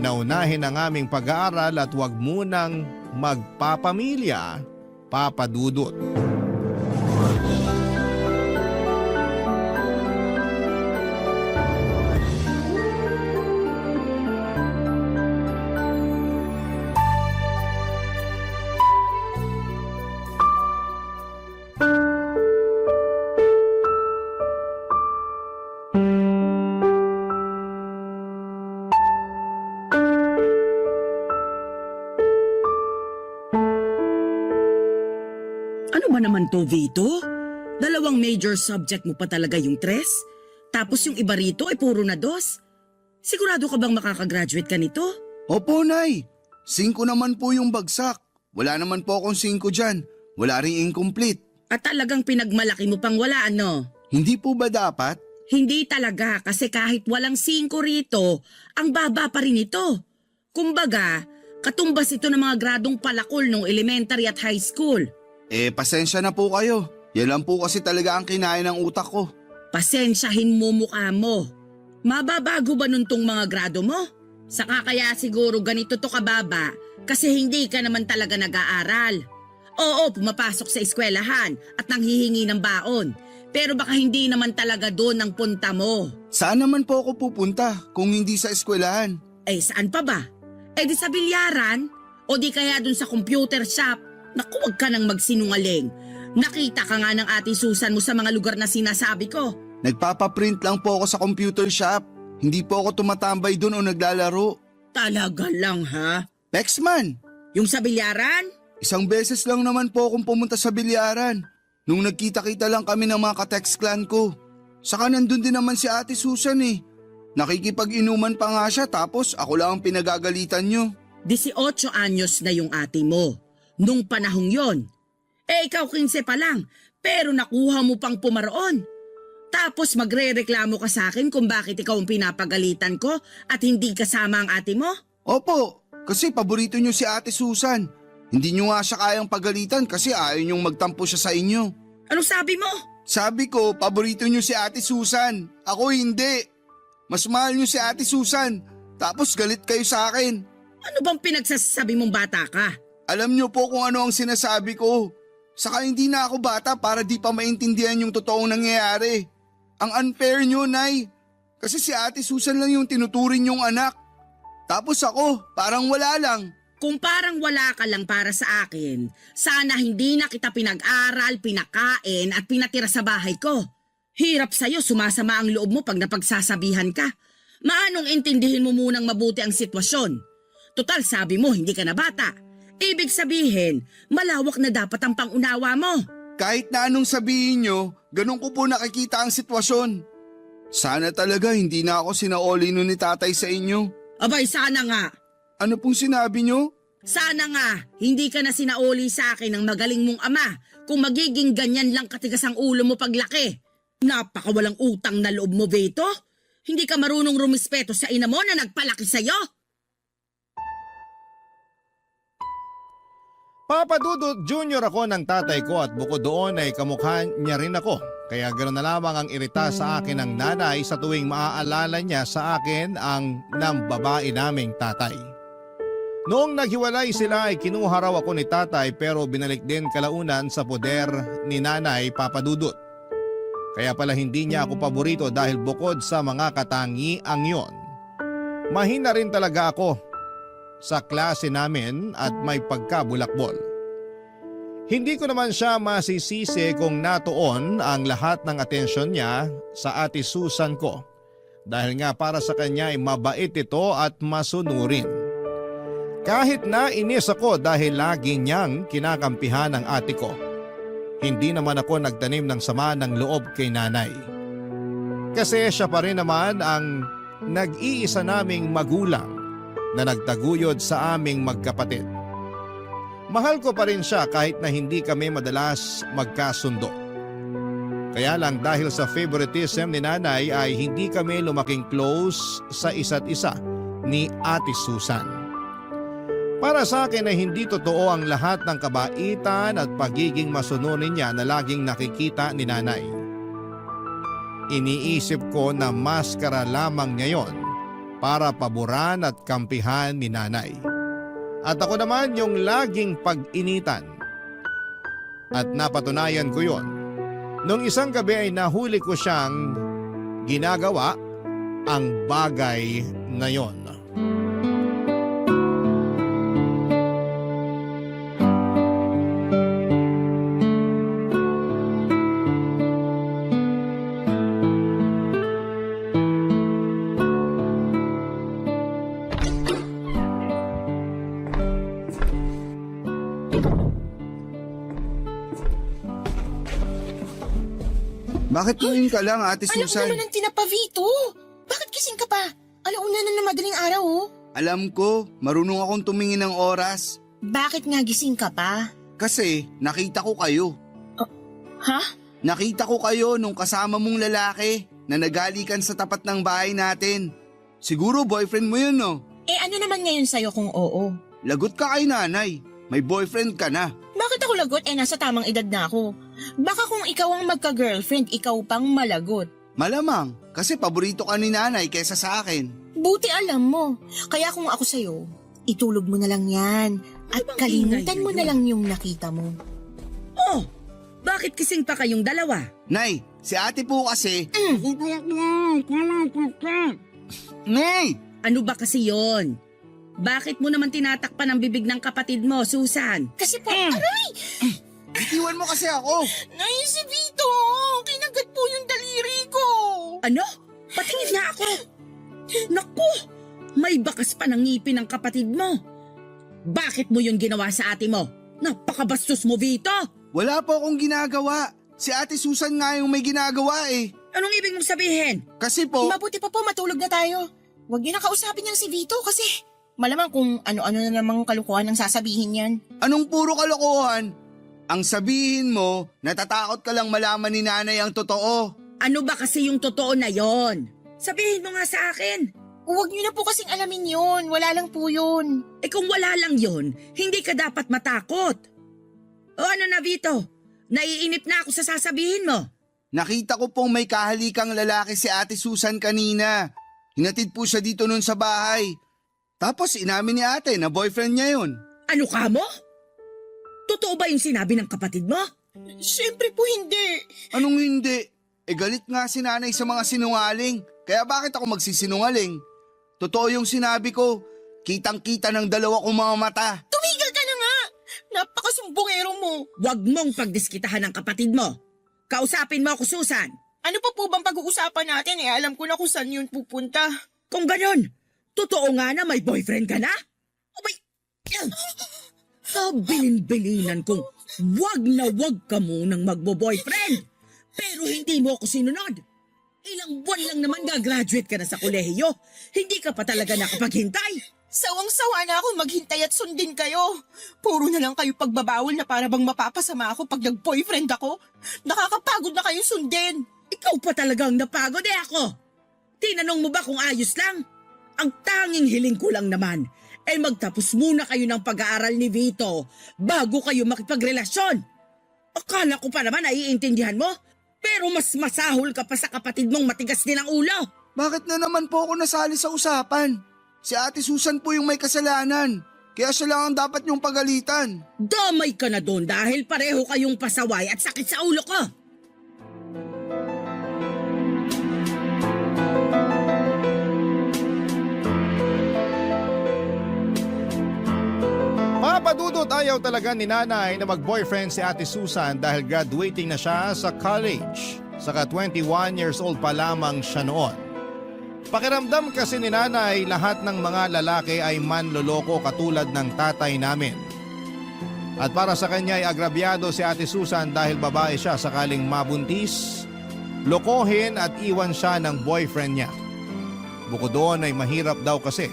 Naunahin ang aming pag-aaral at huwag munang magpapamilya, Papa Dudut. Ano ba naman to, Vito? 2 major subject mo pa talaga yung 3? Tapos yung iba rito ay puro na 2? Sigurado ka bang makakagraduate ka nito? Opo, Nay. 5 naman po yung bagsak. Wala naman po akong 5 dyan. Wala ring incomplete. At talagang pinagmalaki mo pang wala, ano? Hindi po ba dapat? Hindi talaga kasi kahit walang 5 rito, ang baba pa rin ito. Kumbaga, katumbas ito ng mga gradong palakol nung elementary at high school. Pasensya na po kayo. Yan lang po kasi talaga ang kinain ng utak ko. Pasensyahin mo mukha mo. Mababago ba nun tong mga grado mo? Saka kaya siguro ganito to kababa kasi hindi ka naman talaga nag-aaral. Oo, pumapasok sa eskwelahan at nanghihingi ng baon. Pero baka hindi naman talaga doon ang punta mo. Saan naman po ako pupunta kung hindi sa eskwelahan? Saan pa ba? Di sa bilyaran? O di kaya doon sa computer shop? Naku, wag ka nang magsinungaling. Nakita ka nga ng ate Susan mo sa mga lugar na sinasabi ko. Nagpapaprint lang po ako sa computer shop. Hindi po ako tumatambay doon o naglalaro. Talaga lang ha? Pexman, Yung sa bilyaran? 1 beses lang naman po akong pumunta sa bilyaran. Nung nagkita-kita lang kami ng mga ka-text clan ko. Saka nandun din naman si ate Susan eh. Nakikipag-inuman pa nga siya tapos ako lang ang pinagagalitan nyo. 18 anyos na yung ate mo. Nung panahong yon. Ikaw 15 pa lang, pero nakuha mo pang pumaroon. Tapos magre-reklamo ka sa akin kung bakit ikaw ang pinapagalitan ko at hindi kasama ang ate mo? Opo, Kasi paborito niyo si Ate Susan. Hindi niyo nga siya kayang pagalitan kasi ayaw niyong magtampo siya sa inyo. Anong sabi mo? Sabi ko, paborito niyo si Ate Susan. Ako hindi. Mas mahal niyo si Ate Susan. Tapos galit kayo sa akin. Ano bang pinagsasabi mong bata ka? Alam niyo po kung ano ang sinasabi ko. Saka hindi na ako bata para di pa maintindihan yung totoong nangyayari. Ang unfair niyo, Nay. Kasi si Ate Susan lang yung tinuturing yung anak. Tapos ako, parang wala lang. Kung parang wala ka lang para sa akin, sana hindi na kita pinag-aral, pinakain at pinatira sa bahay ko. Hirap sa'yo, sumasama ang loob mo pag napagsasabihan ka. Maanong intindihin mo munang mabuti ang sitwasyon? Total, sabi mo, hindi ka na bata. Ibig sabihin, malawak na dapat ang pangunawa mo. Kahit na anong sabihin niyo, ganun ko po nakikita ang sitwasyon. Sana talaga hindi na ako sinaoli nun ni tatay sa inyo. Abay, sana nga. Ano pong sinabi niyo? Sana nga, hindi ka na sinauli sa akin ng magaling mong ama kung magiging ganyan lang katigas ang ulo mo paglaki. Napakawalang utang na loob mo, Beto. Hindi ka marunong rumispeto sa ina mo na nagpalaki sa'yo. Papa Dudut Jr. ako ng tatay ko at bukod doon ay kamukha niya rin ako. Kaya ganoon na lamang ang irita sa akin ng nanay sa tuwing maaalala niya sa akin ang nambabae naming tatay. Noong naghiwalay sila ay kinuha raw ako ni tatay pero binalik din kalaunan sa poder ni nanay Papa Dudut. Kaya pala hindi niya ako paborito dahil bukod sa mga katangiang yon, mahina rin talaga ako sa klase namin at may pagkabulakbol. Hindi ko naman siya masisisi kung natuon ang lahat ng atensyon niya sa Ate Susan ko dahil nga para sa kanya ay mabait ito at masunurin. Kahit na inis ako dahil lagi niyang kinakampihan ang ate ko, hindi naman ako nagtanim ng sama ng loob kay nanay. Kasi siya pa rin naman ang nag-iisa naming magulang na nagtaguyod sa aming magkapatid. Mahal ko pa rin siya kahit na hindi kami madalas magkasundo. Kaya lang dahil sa favoritism ni nanay ay hindi kami lumaking close sa isa't isa ni Ate Susan. Para sa akin ay hindi totoo ang lahat ng kabaitan at pagiging masunurin niya na laging nakikita ni nanay. Iniisip ko na maskara lamang niya yon para paboran at kampihan ni nanay. At ako naman yung laging pag-initan. At napatunayan ko yon. Nung isang gabi ay nahuli ko siyang ginagawa ang bagay na yon. Bakit tumingin ka lang, Ate Alam Susan? naman ang tinapa, Vito. Bakit gising ka pa? Alauna na ng madaling araw, oh. Alam ko, marunong akong tumingin ng oras. Bakit nga gising ka pa? Kasi nakita ko kayo. Ha? Nakita ko kayo nung kasama mong lalaki na nagalikan sa tapat ng bahay natin. Siguro boyfriend mo yun, no? Eh ano naman ngayon sa'yo kung oo? Lagot ka kay nanay. May boyfriend ka na. Bakit ako lagot? Eh nasa tamang edad na ako. Baka kung ikaw ang magka-girlfriend, ikaw pang malagot. Malamang, kasi paborito ka ni nanay kesa sa akin. Buti alam mo. Kaya kung ako sa'yo, itulog mo na lang yan. At bang kalimutan ingay mo na yun? lang yung nakita mo. Oh, bakit kising pa kayong dalawa? Nay, si ate po kasi... Nay! Ano ba kasi yon? Bakit mo naman tinatakpan ang bibig ng kapatid mo, Susan? Kasi po, aray! Bitiwan mo kasi ako! Nay, si Vito! Kinagat po yung daliri ko! Ano? Patingin nga ako. Naku, may bakas pa ng ngipin ng kapatid mo. Bakit mo yun ginawa sa ate mo? Napakabastos mo, Vito! Wala po akong ginagawa. Si Ate Susan nga yung may ginagawa eh. Anong ibig mong sabihin? Kasi po... Mabuti pa po matulog na tayo. Huwag niyo na kausapin niyang si Vito kasi malamang kung ano-ano na namang kalukuhan ang sasabihin niyan. Anong puro kalokohan? Ang sabihin mo, natatakot ka lang malaman ni nanay ang totoo. Ano ba kasi yung totoo na yon? Sabihin mo nga sa akin. Huwag niyo na po kasing alamin yun. Wala lang po yun. Eh kung wala lang yon, hindi ka dapat matakot. O ano na Vito? Naiinip na ako sa sasabihin mo. Nakita ko pong may kahalikang lalaki si Ate Susan kanina. Hinatid po siya dito nun sa bahay. Tapos inamin ni ate na boyfriend niya yun. Ano ka mo? Totoo ba yung sinabi ng kapatid mo? Siyempre po hindi. Anong hindi? Galit nga si nanay sa mga sinungaling. Kaya bakit ako magsisinungaling? Totoo yung sinabi ko. Kitang-kita ng dalawa kong mga mata. Tumigil ka na nga. Napakasumbongero mo. Huwag mong pagdiskitahan ng kapatid mo. Kausapin mo ako, Susan. Ano pa po bang pag-uusapan natin alam ko na kung saan yun pupunta. Kung ganon, totoo nga na may boyfriend ka na? Abay, kabilin-bilinan kong wag na wag ka munang magbo-boyfriend. Pero hindi mo ako sinunod. Ilang buwan lang naman gagraduate ka na sa kolehiyo. Hindi ka pa talaga nakapaghintay. Sawang-sawa na ako maghintay at sundin kayo. Puro na lang kayo pagbabawal na para bang mapapasama ako pag nag-boyfriend ako. Nakakapagod na kayong sundin. Ikaw pa talagang napagod ako. Tinanong mo ba kung ayos lang? Ang tanging hiling ko lang naman ay magtapos muna kayo ng pag-aaral ni Vito bago kayo makipagrelasyon. Akala ko pa naman naiintindihan mo, pero mas masahol ka pa sa kapatid mong matigas din ang ulo. Bakit na naman po ako nasali sa usapan? Si Ate Susan po yung may kasalanan. Kaya siya lang ang dapat niyong pagalitan. Damay ka na doon dahil pareho kayong pasaway at sakit sa ulo ko. Papadudot ayaw talaga ni nanay na mag-boyfriend si Ate Susan dahil graduating na siya sa college. Saka 21 years old pa lamang siya noon. Pakiramdam kasi ni nanay lahat ng mga lalaki ay manloloko katulad ng tatay namin. At para sa kanya ay agrabyado si Ate Susan dahil babae siya sakaling mabuntis, lokohin at iwan siya ng boyfriend niya. Bukod doon ay mahirap daw kasi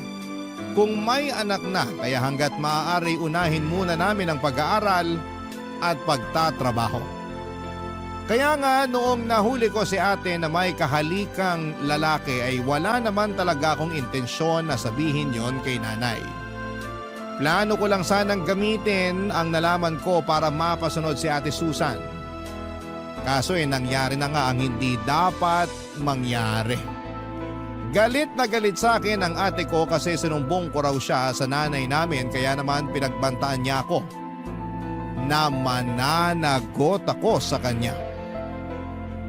kung may anak na kaya hanggat maaari unahin muna namin ang pag-aaral at pagtatrabaho. Kaya nga noong nahuli ko si ate na may kahalikang lalaki ay wala naman talaga akong intensyon na sabihin yon kay nanay. Plano ko lang sanang gamitin ang nalaman ko para mapasunod si Ate Susan. Kaso nangyari na nga ang hindi dapat mangyari. Galit na galit sa akin ang ate ko kasi sinumbong ko raw siya sa nanay namin kaya naman pinagbantaan niya ako. Na mananagot ako sa kanya.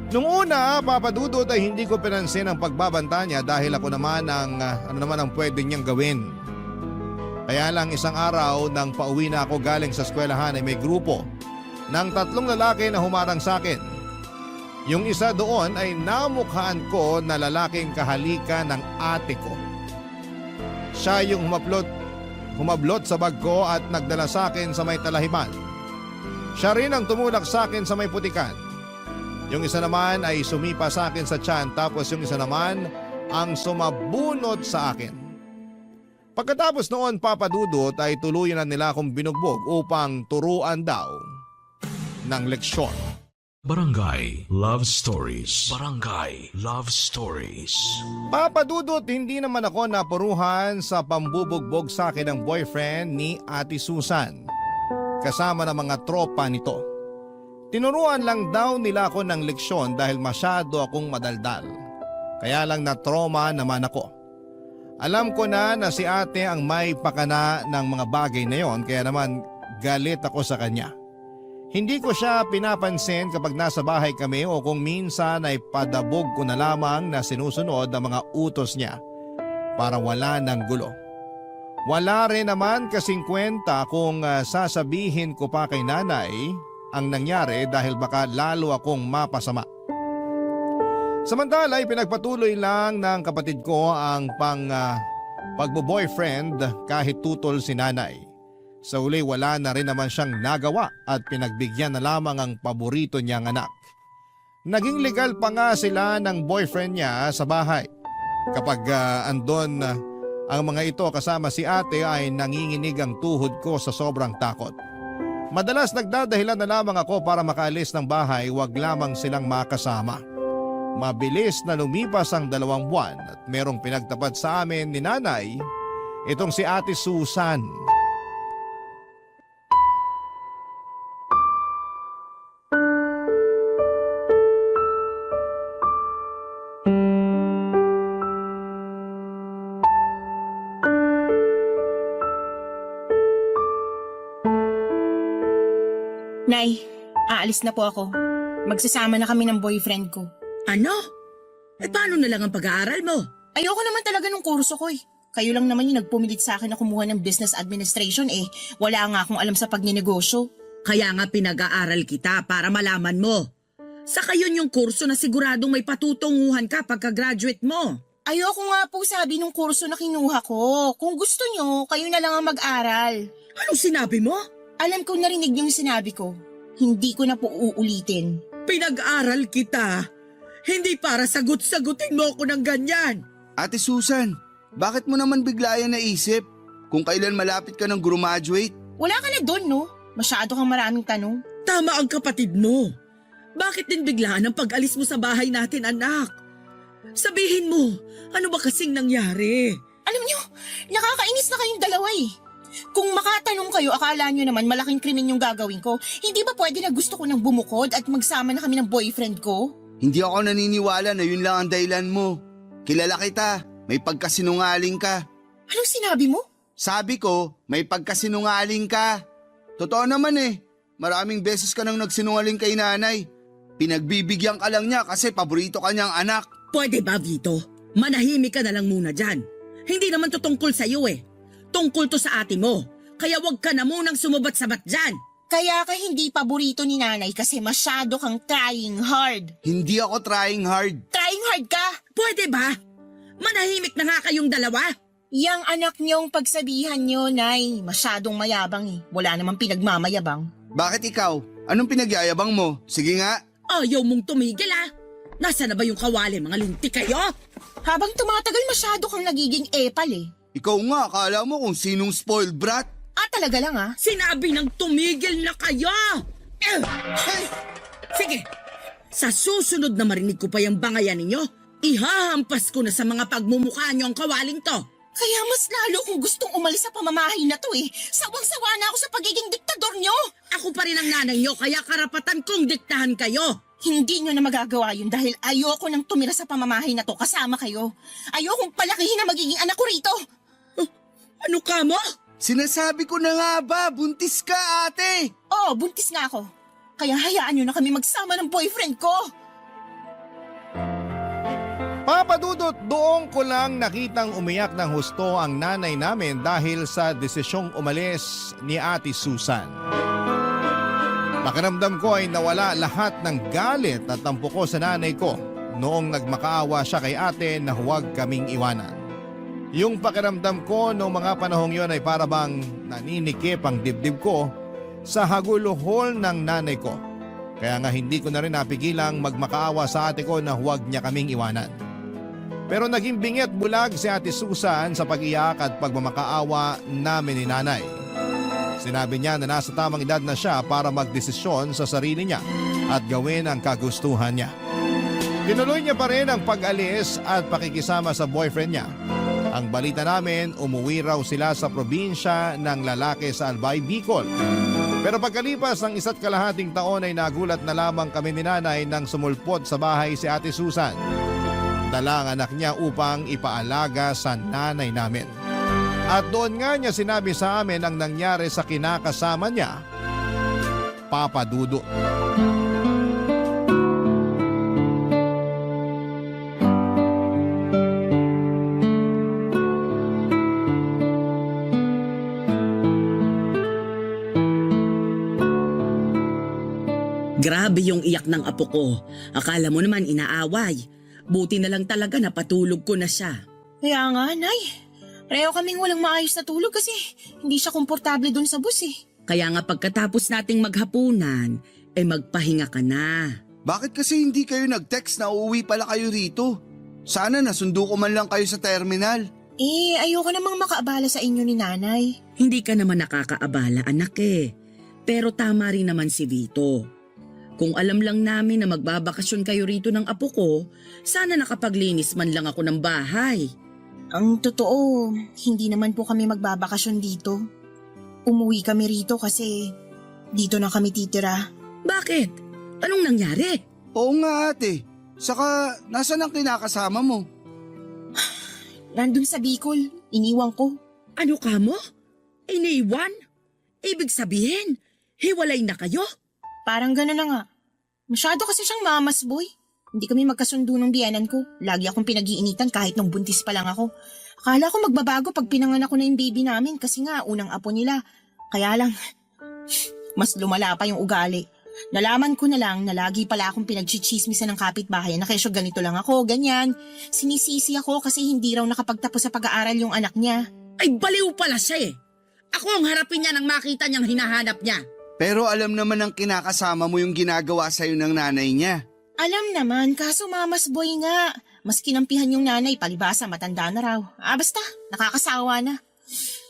Nung una, papadudot ay hindi ko pinansin ang pagbabanta niya dahil ako naman ang pwede niyang gawin. Kaya lang isang araw nang pauwi na ako galing sa eskwelahan ay may grupo ng 3 lalaki na humarang sa akin. Yung isa doon ay namukhaan ko na lalaking kahalika ng ate ko. Siya yung humablot sa bag ko at nagdala sa akin sa may talahiban. Siya rin ang tumulak sa akin sa may putikan. Yung isa naman ay sumipa sa akin sa tiyan tapos yung isa naman ang sumabunot sa akin. Pagkatapos noon papadudot ay tuluyan na nila akong binugbog upang turuan daw ng leksyon. Barangay Love Stories. Barangay Love Stories. Papadudot, hindi naman ako napuruhan sa pambubugbog sa akin ng boyfriend ni Ate Susan. Kasama ng mga tropa nito. Tinuruan lang daw nila ako ng leksyon dahil masyado akong madaldal. Kaya lang na-trauma naman ako. Alam ko na si ate ang may pakana ng mga bagay na yon kaya naman galit ako sa kanya. Hindi ko siya pinapansin kapag nasa bahay kami o kung minsan ay padabog ko na lamang na sinusunod ang mga utos niya para wala ng gulo. Wala rin naman kasing kwenta kung sasabihin ko pa kay nanay ang nangyari dahil baka lalo akong mapasama. Samantala ay pinagpatuloy lang ng kapatid ko ang pagbo-boyfriend kahit tutol si nanay. Sa uli wala na rin naman siyang nagawa at pinagbigyan na lamang ang paborito niyang anak. Naging legal pa nga sila ng boyfriend niya sa bahay. Kapag andon ang mga ito kasama si ate ay nanginginig ang tuhod ko sa sobrang takot. Madalas nagdadahilan na lamang ako para makaalis ng bahay, wag lamang silang makasama. Mabilis na lumipas ang 2 buwan at merong pinagtapat sa amin ni nanay, itong si Ate Susan. Nay, aalis na po ako. Magsasama na kami ng boyfriend ko. Ano? Paano na lang ang pag-aaral mo? Ayoko naman talaga ng kurso ko eh. Kayo lang naman yung nagpumilit sa akin na kumuha ng business administration eh. Wala nga akong alam sa pagninegosyo. Kaya nga pinag-aaral kita para malaman mo. Saka yun yung kurso na siguradong may patutunguhan ka pagka-graduate mo. Ayoko nga po sabi ng kurso na kinuha ko. Kung gusto nyo, kayo na lang ang mag-aral. Anong sinabi mo? Alam ko narinig niyo yung sinabi ko. Hindi ko na po uulitin. Pinag-aral kita. Hindi para sagot-sagutin mo ako ng ganyan. Ate Susan, bakit mo naman bigla yan naisip? Kung kailan malapit ka ng graduate? Wala ka na doon, no? Masyado kang maraming tanong. Tama ang kapatid mo. Bakit din biglaan ang pag-alis mo sa bahay natin, anak? Sabihin mo, ano ba kasing nangyari? Alam niyo, nakakainis na kayong dalawa eh. Kung makatanong kayo, akala nyo naman malaking krimen yung gagawin ko. Hindi ba pwede na gusto ko nang bumukod at magsama na kami ng boyfriend ko? Hindi ako naniniwala na yun lang ang dahilan mo. Kilala kita, may pagkasinungaling ka. Anong sinabi mo? Sabi ko, may pagkasinungaling ka. Totoo naman eh, maraming beses ka nang nagsinungaling kay nanay. Pinagbibigyan ka lang niya kasi paborito ka niyang anak. Pwede ba, Vito? Manahimik ka na lang muna dyan. Hindi naman to tungkol sa'yo eh. Tungkol to sa ate mo. Kaya wag ka na munang sumubat-sabat dyan. Kaya ka hindi paborito ni nanay kasi masyado kang trying hard. Hindi ako trying hard. Trying hard ka? Pwede ba? Manahimik na nga kayong dalawa. Yang anak niyong pagsabihan niyo, Nay. Masyadong mayabang eh. Wala namang pinagmamayabang. Bakit ikaw? Anong pinagyayabang mo? Sige nga. Ayaw mong tumigil ah. Nasaan na ba yung kawali, mga linti kayo? Habang tumatagal masyado kang nagiging epal eh. Ikaw nga, akala mo kung sinong spoiled brat? Talaga lang ah. Sinabi ng tumigil na kayo! Sige, sa susunod na marinig ko pa yung bangayan ninyo, ihahampas ko na sa mga pagmumukha nyo ang kawaling to. Kaya mas lalo kong gustong umalis sa pamamahay na to eh. Sawang-sawa na ako sa pagiging diktador nyo. Ako pa rin ang nanay nyo, kaya karapatan kong diktahan kayo. Hindi nyo na magagawa yun dahil ayoko nang tumira sa pamamahay na to kasama kayo. Ayokong palakihin na magiging anak ko rito. Ano ka mo? Sinasabi ko na nga ba, buntis ka ate! Oo, buntis nga ako. Kaya hayaan nyo na kami magsama ng boyfriend ko. Papa Dudut, doon ko lang nakitang umiyak ng husto ang nanay namin dahil sa desisyong umalis ni Ate Susan. Pakiramdam ko ay nawala lahat ng galit at tampo ko sa nanay ko noong nagmakaawa siya kay ate na huwag kaming iwanan. Yung pakiramdam ko noong mga panahong yon ay para bang naninikip ang dibdib ko sa haguluhol ng nanay ko. Kaya nga hindi ko na rin napigilang magmakaawa sa ate ko na huwag niya kaming iwanan. Pero naging bingit bulag si Ate Susan sa pag-iyak at pagmamakaawa namin ni nanay. Sinabi niya na nasa tamang edad na siya para magdesisyon sa sarili niya at gawin ang kagustuhan niya. Tinuloy niya pa rin ang pag-alis at pakikisama sa boyfriend niya. Ang balita namin, umuwi raw sila sa probinsya ng lalaki sa Albay, Bicol. Pero pagkalipas ng 1.5 taon ay nagulat na lamang kami ni nanay nang sumulpot sa bahay si Ate Susan. Dala ang anak niya upang ipaalaga sa nanay namin. At doon nga niya sinabi sa amin ang nangyari sa kinakasama niya, Papa Dudut. Grabe yung iyak ng apo ko. Akala mo naman inaaway. Buti na lang talaga napatulog ko na siya. Kaya nga, Nay. Pareho kaming walang maayos na tulog kasi hindi siya komportable dun sa bus eh. Kaya nga pagkatapos nating maghapunan, magpahinga ka na. Bakit kasi hindi kayo nag-text na uuwi pala kayo rito? Sana nasundo ko man lang kayo sa terminal. Ayoko namang makaabala sa inyo ni Nanay. Hindi ka naman nakakaabala, anak eh. Pero tama rin naman si Vito. Kung alam lang namin na magbabakasyon kayo rito ng apo ko, sana nakapaglinis man lang ako ng bahay. Ang totoo, hindi naman po kami magbabakasyon dito. Umuwi kami rito kasi dito na kami titira. Bakit? Anong nangyari? Oo nga ate. Saka, nasan ang kinakasama mo? Nandun sa Bicol, iniwan ko. Ano ka mo? Iniwan? Ibig sabihin, hiwalay na kayo? Parang gano'n na nga. Masyado kasi siyang mamas boy. Hindi kami magkasundo ng biyanan ko. Lagi akong pinag-iinitan kahit nung buntis pa lang ako. Akala ko magbabago pag pinanganak ko na yung baby namin kasi nga unang apo nila. Kaya lang, mas lumala pa yung ugali. Nalaman ko na lang na lagi pala akong pinagchichismisan ng kapitbahay na kesyo ganito lang ako, ganyan. Sinisisi ako kasi hindi raw nakapagtapos sa pag-aaral yung anak niya. Ay baliw pala siya eh. Ako ang harapin niya nang makita niyang hinahanap niya. Pero alam naman ng kinakasama mo yung ginagawa sa'yo ng nanay niya. Alam naman, kaso mamas boy nga. Mas kinampihan yung nanay, palibasa matanda na raw. Basta, nakakasawa na.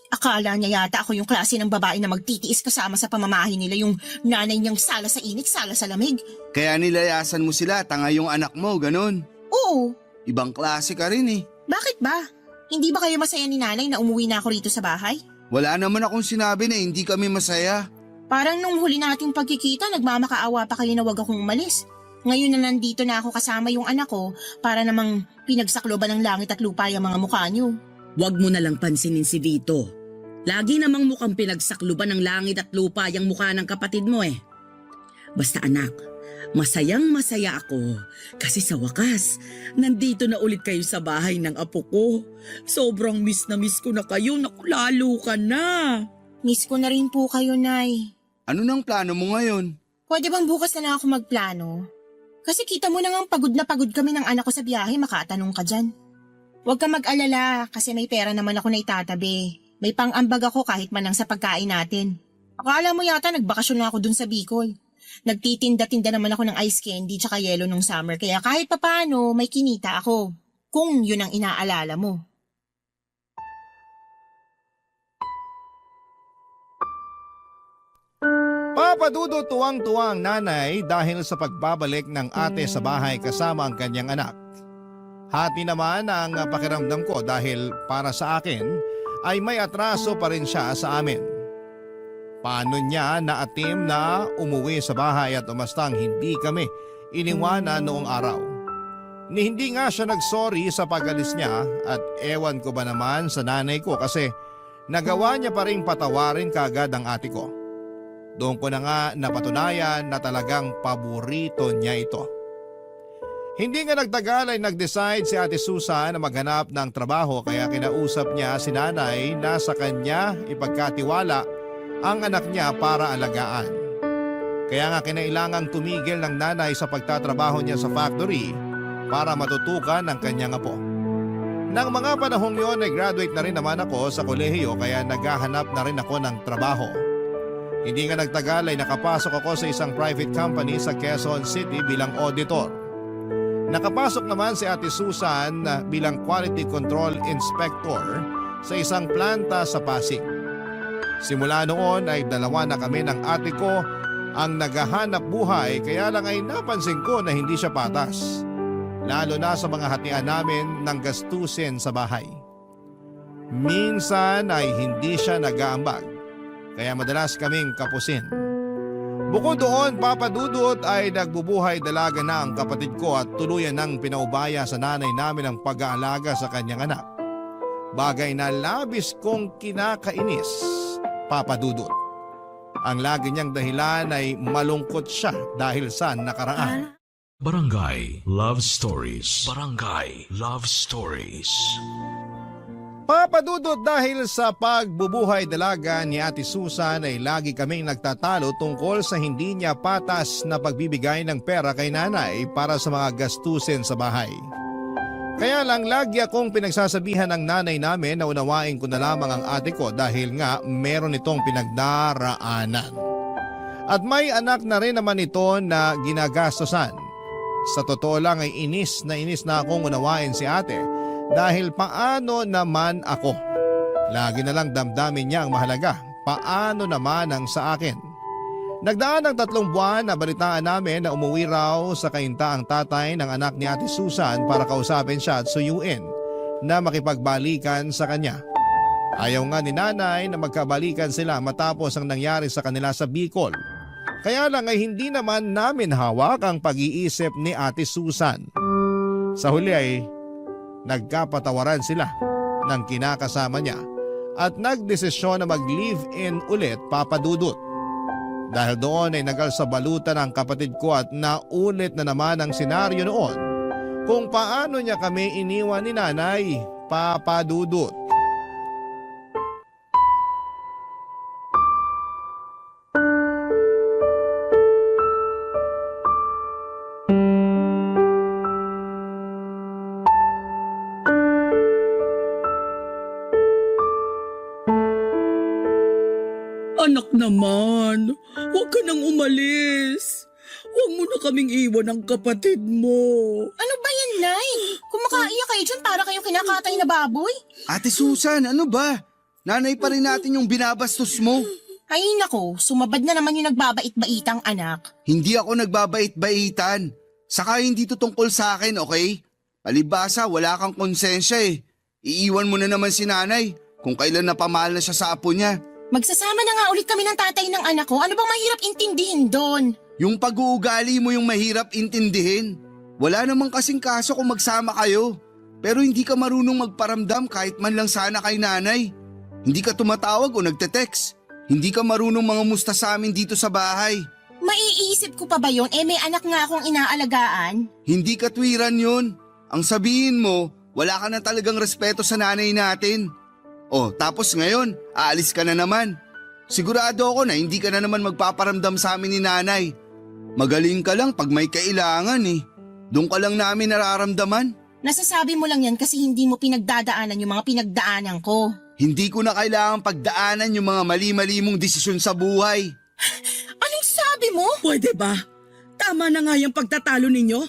Akala niya yata ako yung klase ng babae na magtitiis kasama sa pamamahay nila yung nanay niyang sala sa init, sala sa lamig. Kaya nilayasan mo sila, tanga yung anak mo, ganun. Oo, Ibang klase ka rin eh. bakit ba? Hindi ba kayo masaya ni nanay na umuwi na ako rito sa bahay? Wala naman akong sinabi na hindi kami masaya. Parang nung huli nating pagkikita, nagmamakaawa pa kayo na wag akong umalis. Ngayon na nandito na ako kasama yung anak ko para namang pinagsakloban ng langit at lupa yung mga mukha niyo. Huwag mo na lang pansinin si Vito. Lagi namang mukhang pinagsakluban ng langit at lupa yung mukha ng kapatid mo eh. Basta anak, masayang masaya ako kasi sa wakas, nandito na ulit kayo sa bahay ng apo ko. Sobrang miss na miss ko na kayo, naku lalo ka na. Miss ko na rin po kayo, Nay. Ano nang plano mo ngayon? Pwede bang bukas na lang ako magplano? Kasi kita mo na nga pagod na pagod kami ng anak ko sa biyahe, makatanong ka dyan. Huwag ka mag-alala kasi may pera naman ako na itatabi. May pang-ambag ako kahit man lang sa pagkain natin. Akala mo yata nagbakasyon na ako dun sa Bicol. Nagtitinda-tinda naman ako ng ice candy tsaka yelo nung summer kaya kahit papano may kinita ako. Kung yun ang inaalala mo. Papa Dudut tuwang-tuwang nanay dahil sa pagbabalik ng ate sa bahay kasama ang kanyang anak. Hati naman ang pakiramdam ko dahil para sa akin ay may atraso pa rin siya sa amin. Paano niya naatim na umuwi sa bahay at umastang hindi kami iniwanan noong araw? Ni hindi nga siya nagsorry sa pag-alis niya at ewan ko ba naman sa nanay ko kasi nagawa niya pa rin patawarin kagad ang ate ko. Doon ko na nga napatunayan na talagang paborito niya ito. Hindi nga nagtagal ay nag-decide si Ate Susan na maghanap ng trabaho kaya kinausap niya si nanay na sa kanya ipagkatiwala ang anak niya para alagaan. Kaya nga kinailangang tumigil ng nanay sa pagtatrabaho niya sa factory para matutukan ang kanyang apo. Nang mga panahong yon ay graduate na rin naman ako sa kolehiyo kaya naghahanap na rin ako ng trabaho. Hindi nga nagtagal ay nakapasok ako sa isang private company sa Quezon City bilang auditor. Nakapasok naman si Ate Susan bilang quality control inspector sa isang planta sa Pasig. Simula noon ay dalawa na kami ng ate ko ang naghahanap buhay kaya lang ay napansin ko na hindi siya patas. Lalo na sa mga hatian namin ng gastusin sa bahay. Minsan ay hindi siya nag-aambag kaya madalas kaming kapusin. Bukod doon, Papa Dudut ay nagbubuhay dalaga na ang kapatid ko at tuluyan ng pinaubaya sa nanay namin ang pag-aalaga sa kanyang anak. Bagay na labis kong kinakainis, Papa Dudut. Ang lagi niyang dahilan ay malungkot siya dahil sa nakaraan. Barangay Love Stories. Barangay Love Stories. Papa Dudut, dahil sa pagbubuhay dalaga ni Ate Susan ay lagi kaming nagtatalo tungkol sa hindi niya patas na pagbibigay ng pera kay nanay para sa mga gastusin sa bahay. Kaya lang lagi akong pinagsasabihan ng nanay namin na unawain ko na lamang ang ate ko dahil nga meron itong pinagdaraanan. At may anak na rin naman ito na ginagastosan. Sa totoo lang ay inis na akong unawain si ate dahil paano naman ako? Lagi na lang damdamin niya ang mahalaga, paano naman ang sa akin? Nagdaan ng 3 buwan na balitaan namin na umuwi raw sa kainta ang tatay ng anak ni Ate Susan para kausapin siya at suyuin na makipagbalikan sa kanya. Ayaw nga ni nanay na magkabalikan sila matapos ang nangyari sa kanila sa Bicol. Kaya lang ay hindi naman namin hawak ang pag-iisip ni Ate Susan. Sa huli ay nagkapatawaran sila ng kinakasama niya at nagdesisyon na mag-live-in ulit, Papa Dudut. Dahil doon ay nagalsabalutan ang kapatid ko at naulit na naman ang senaryo noon kung paano niya kami iniwan ni nanay, Papa Dudut. Anak naman, huwag ka nang umalis. Huwag mo na kaming iwan ng kapatid mo. Ano ba yan, Nay? Kung makaiyak kayo dyan, para kayong kinakatay na baboy? Ate Susan, ano ba? Nanay pa rin natin yung binabastos mo. Ay nako, sumabad na naman yung nagbabait-baitang anak. Hindi ako nagbabait-baitan. Saka hindi to tungkol sa akin, okay? Palibasa, wala kang konsensya eh. Iiwan mo na naman si nanay kung kailan napamahal na siya sa apo niya. Magsasama na nga ulit kami ng tatay ng anak ko. Ano bang mahirap intindihin doon? Yung pag-uugali mo yung mahirap intindihin. Wala namang kasing kaso kung magsama kayo. Pero hindi ka marunong magparamdam kahit man lang sana kay nanay. Hindi ka tumatawag o nagte-text. Hindi ka marunong mangamusta sa amin dito sa bahay. Maiisip ko pa ba yun? May anak nga akong inaalagaan. Hindi katwiran yun. Ang sabihin mo, wala ka na talagang respeto sa nanay natin. Oh, tapos ngayon, aalis ka na naman. Sigurado ako na hindi ka na naman magpaparamdam sa amin ni nanay. Magaling ka lang pag may kailangan eh. Doon ka lang namin nararamdaman. Nasasabi mo lang yan kasi hindi mo pinagdadaanan yung mga pinagdaanan ko. Hindi ko na kailangan pagdaanan yung mga mali-mali mong desisyon sa buhay. Anong sabi mo? Pwede ba? Tama na nga yung pagtatalo ninyo.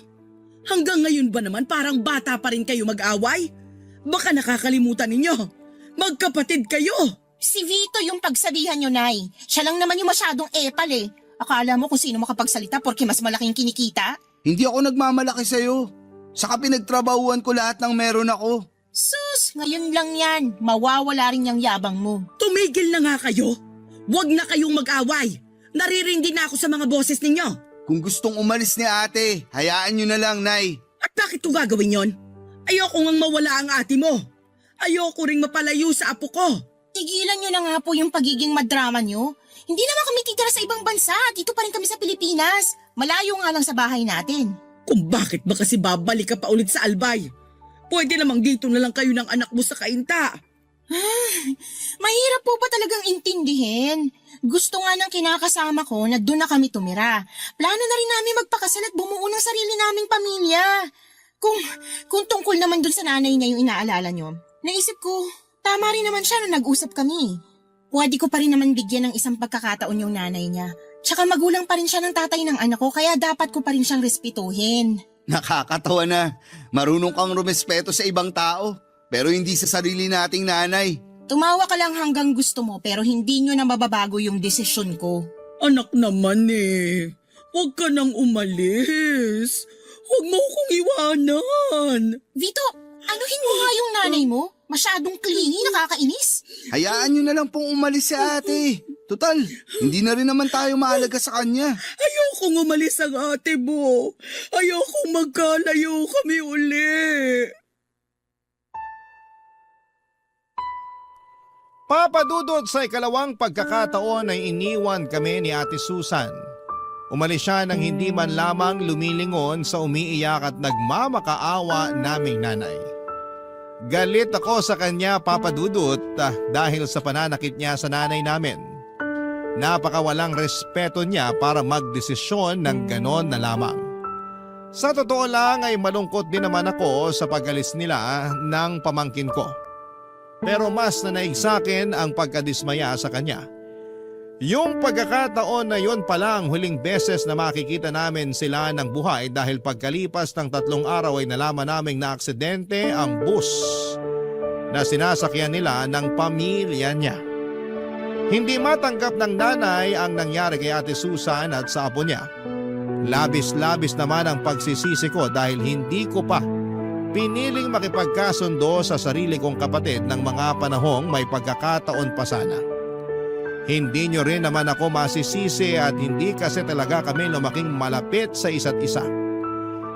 Hanggang ngayon ba naman parang bata pa rin kayo mag-away? Baka nakakalimutan ninyo. Magkapatid kayo. Si Vito yung pagsabihan nyo, Nay. Siya lang naman yung masyadong epal eh. Akala mo kung sino makapagsalita porque mas malaking kinikita? Hindi ako nagmamalaki sa'yo. Saka pinagtrabahuan ko lahat ng meron ako. Sus, ngayon lang yan. Mawawala rin yung yabang mo. Tumigil na nga kayo. Huwag na kayong mag-away. Naririndi na ako sa mga boses ninyo. Kung gustong umalis ni ate, hayaan nyo na lang, Nay. At bakit ko gagawin yon? Ayoko ngang mawala ang ate mo. Ayoko ring mapalayo sa apo ko. Tigilan nyo na nga po yung pagiging madrama nyo. Hindi naman kami titira sa ibang bansa. Dito pa rin kami sa Pilipinas. Malayo nga lang sa bahay natin. Kung bakit ba kasi babalik ka pa ulit sa Albay? Pwede namang dito na lang kayo ng anak mo sa kainta. Mahirap po ba talagang intindihin? Gusto nga ng kinakasama ko na doon na kami tumira. Plano na rin namin magpakasal at bumuo ng sarili naming pamilya. Kung tungkol naman doon sa nanay niya yung inaalala nyo, naisip ko, tama rin naman siya nung nag-usap kami. Pwede ko pa rin naman bigyan ng isang pagkakataon yung nanay niya. Tsaka magulang pa rin siya ng tatay ng anak ko kaya dapat ko pa rin siyang respetuhin. Nakakatawa na. Marunong kang rumespeto sa ibang tao, pero hindi sa sarili nating nanay. Tumawa ka lang hanggang gusto mo pero hindi nyo na mababago yung desisyon ko. Anak naman eh. Huwag ka nang umalis. Huwag mo akong iwanan. Vito, anuhin mo nga yung nanay mo? Masyadong clingy, nakakainis. Hayaan nyo na lang pong umalis si ate. Total, hindi na rin naman tayo mahalaga sa kanya. Ayokong umalis ang ate mo. Ayokong magkalayo kami uli. Papa Dudut, sa ikalawang pagkakataon ay iniwan kami ni Ate Susan. Umalis siya nang hindi man lamang lumilingon sa umiiyak at nagmamakaawa naming nanay. Galit ako sa kanya, Papa Dudut, dahil sa pananakit niya sa nanay namin. Napakawalang respeto niya para magdesisyon ng ganon na lamang. Sa totoo lang ay malungkot din naman ako sa pag-alis nila ng pamangkin ko. Pero mas nanaig sa akin ang pagkadismaya sa kanya. Yung pagkakataon na yun pala ang huling beses na makikita namin sila ng buhay dahil pagkalipas ng 3 araw ay nalaman naming na aksidente ang bus na sinasakyan nila ng pamilya niya. Hindi matanggap ng nanay ang nangyari kay Ate Susan at sa apo niya. Labis-labis naman ang pagsisisi ko dahil hindi ko pa piniling makipagkasundo sa sarili kong kapatid ng mga panahong may pagkakataon pa sana. Hindi nyo rin naman ako masisisi at hindi kasi talaga kami lumaking malapit sa isa't isa.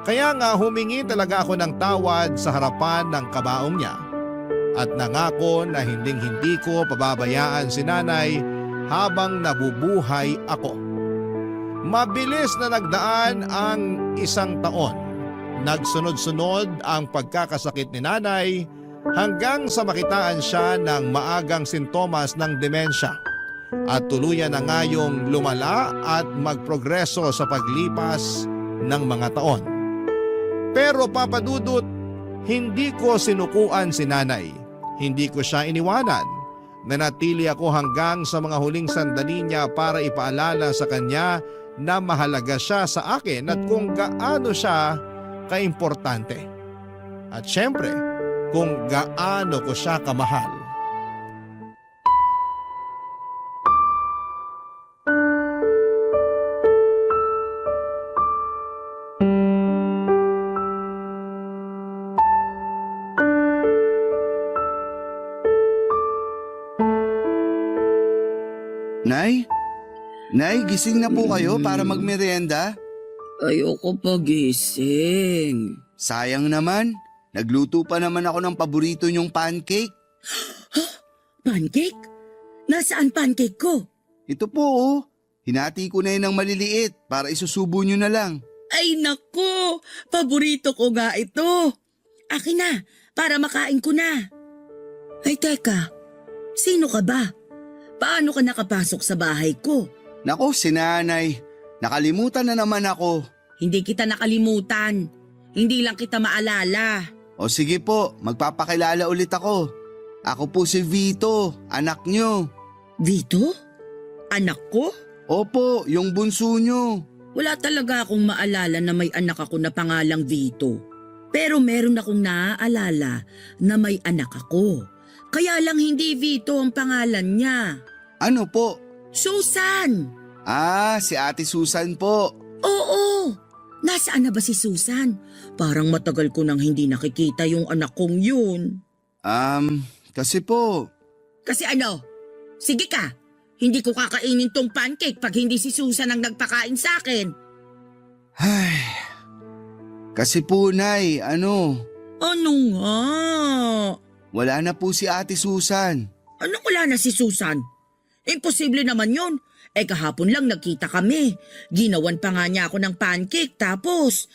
Kaya nga humingi talaga ako ng tawad sa harapan ng kabaong niya at nangako na hinding-hindi ko pababayaan si nanay habang nabubuhay ako. Mabilis na nagdaan ang 1 taon. Nagsunod-sunod ang pagkakasakit ni nanay hanggang sa makitaan siya ng maagang sintomas ng demensya at tuluyan na ngayong lumala at magprogreso sa paglipas ng mga taon. Pero Papa Dudut, hindi ko sinukuan si nanay. Hindi ko siya iniwanan. Nanatili ako hanggang sa mga huling sandali niya para ipaalala sa kanya na mahalaga siya sa akin at kung gaano siya kaimportante. At syempre, kung gaano ko siya kamahal. Nay? Nay, gising na po kayo para magmerienda? Ayoko pagising. Sayang naman. Nagluto pa naman ako ng paborito niyong pancake. Pancake? Nasaan pancake ko? Ito po oh. Hinati ko na yun ng maliliit para isusubo niyo na lang. Ay nako, paborito ko nga ito. Akin na, para makain ko na. Ay teka, sino ka ba? Paano ka nakapasok sa bahay ko? Nako, si nanay. Nakalimutan na naman ako. Hindi kita nakalimutan. Hindi lang kita maalala. O sige po, magpapakilala ulit ako. Ako po si Vito, anak niyo. Vito? Anak ko? Opo, yung bunso niyo. Wala talaga akong maalala na may anak ako na pangalang Vito. Pero meron akong naaalala na may anak ako. Kaya lang hindi Vito ang pangalan niya. Ano po? Susan! Ah, si Ate Susan po. Oo! Nasaan na ba si Susan? Parang matagal ko nang hindi nakikita yung anak kong yun. Kasi po. Kasi ano? Sige ka! Hindi ko kakainin tong pancake pag hindi si Susan ang nagpakain sa akin. Ay, kasi po, Nay, ano? Ano nga? Wala na po si Ate Susan. Ano wala na si Susan? Imposible naman yun. Kahapon lang nagkita kami. Ginawan pa nga niya ako ng pancake tapos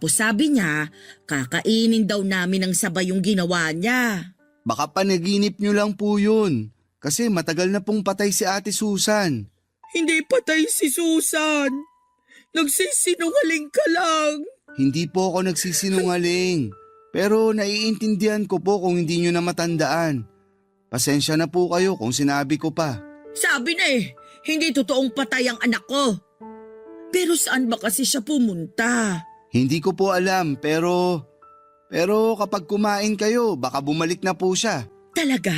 sabi niya, kakainin daw namin ng sabay yung ginawa niya. Baka panaginip niyo lang po yun. Kasi matagal na pong patay si Ate Susan. Hindi patay si Susan. Nagsisinungaling ka lang. Hindi po ako nagsisinungaling. Pero naiintindihan ko po kung hindi nyo na matandaan. Pasensya na po kayo kung sinabi ko pa. Sabi na hindi totoong patay ang anak ko. Pero saan ba kasi siya pumunta? Hindi ko po alam pero kapag kumain kayo baka bumalik na po siya. Talaga?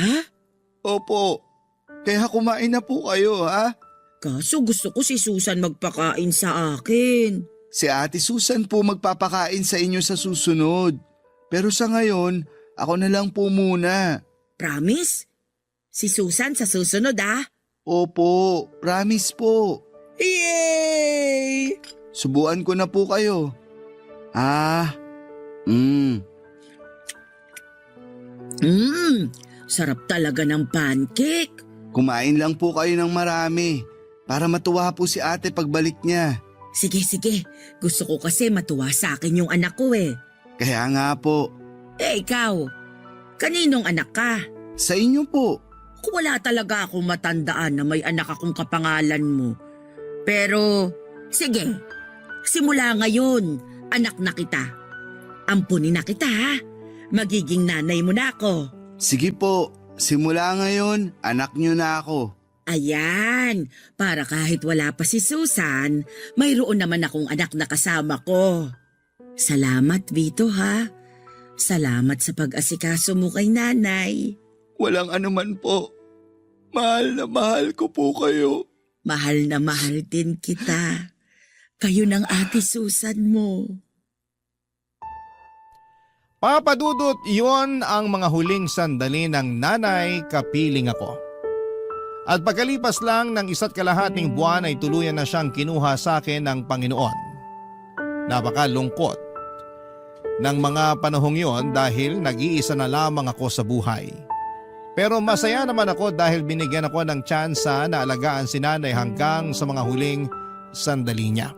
Opo. Kaya kumain na po kayo ha? Kaso gusto ko si Susan magpakain sa akin. Si Ate Susan po magpapakain sa inyo sa susunod. Pero sa ngayon, ako na lang po muna. Promise? Si Susan sa susunod Opo, promise po. Yay! Subuan ko na po kayo. Sarap talaga ng pancake. Kumain lang po kayo ng marami para matuwa po si ate pagbalik niya. Sige. Gusto ko kasi matuwa sa akin yung anak ko Kaya nga po. Ikaw, kaninong anak ka? Sa inyo po. Wala talaga akong matandaan na may anak akong kapangalan mo. Pero, sige, simula ngayon, anak na kita. Ampunin na kita Magiging nanay mo na ako. Sige po, simula ngayon, anak niyo na ako. Ayan, para kahit wala pa si Susan, mayroon naman akong anak na kasama ko. Salamat, Vito, ha? Salamat sa pag-asikaso mo kay nanay. Walang anuman po. Mahal na mahal ko po kayo. Mahal na mahal din kita. Kayo ng Ate Susan mo. Papa Dudut, iyon ang mga huling sandali ng nanay kapiling ako. At pagkalipas lang ng 1.5 buwan ay tuluyan na siyang kinuha sa akin ng Panginoon. Napakalungkot ng mga panahong yon dahil nag-iisa na lamang ako sa buhay. Pero masaya naman ako dahil binigyan ako ng tsansa na alagaan si nanay hanggang sa mga huling sandali niya.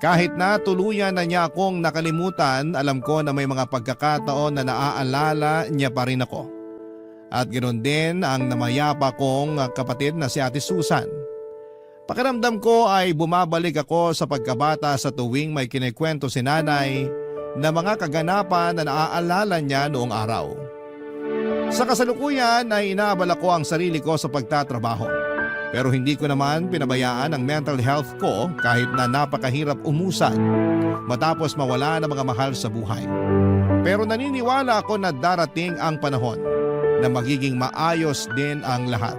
Kahit na tuluyan na niya akong nakalimutan, alam ko na may mga pagkakataon na naaalala niya pa rin ako. At ganoon din ang namayapa kong kapatid na si Ate Susan. Pakiramdam ko ay bumabalik ako sa pagkabata sa tuwing may kinikwento si nanay na mga kaganapan na naaalala niya noong araw. Sa kasalukuyan ay inaabala ko ang sarili ko sa pagtatrabaho. Pero hindi ko naman pinabayaan ang mental health ko kahit na napakahirap umusad matapos mawala ng mga mahal sa buhay. Pero naniniwala ako na darating ang panahon na magiging maayos din ang lahat.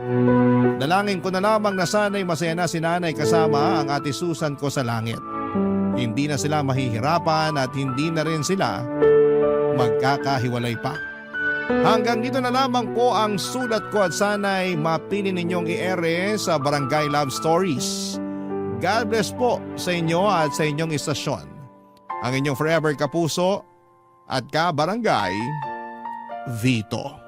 Dalangin ko na lamang na sana'y masaya na si nanay kasama ang Ate Susan ko sa langit. Hindi na sila mahihirapan at hindi na rin sila magkakahiwalay pa. Hanggang dito na lamang po ang sulat ko at sana'y mapili ninyong i-ere sa Barangay Love Stories. God bless po sa inyo at sa inyong istasyon. Ang inyong forever kapuso at ka-barangay, Vito.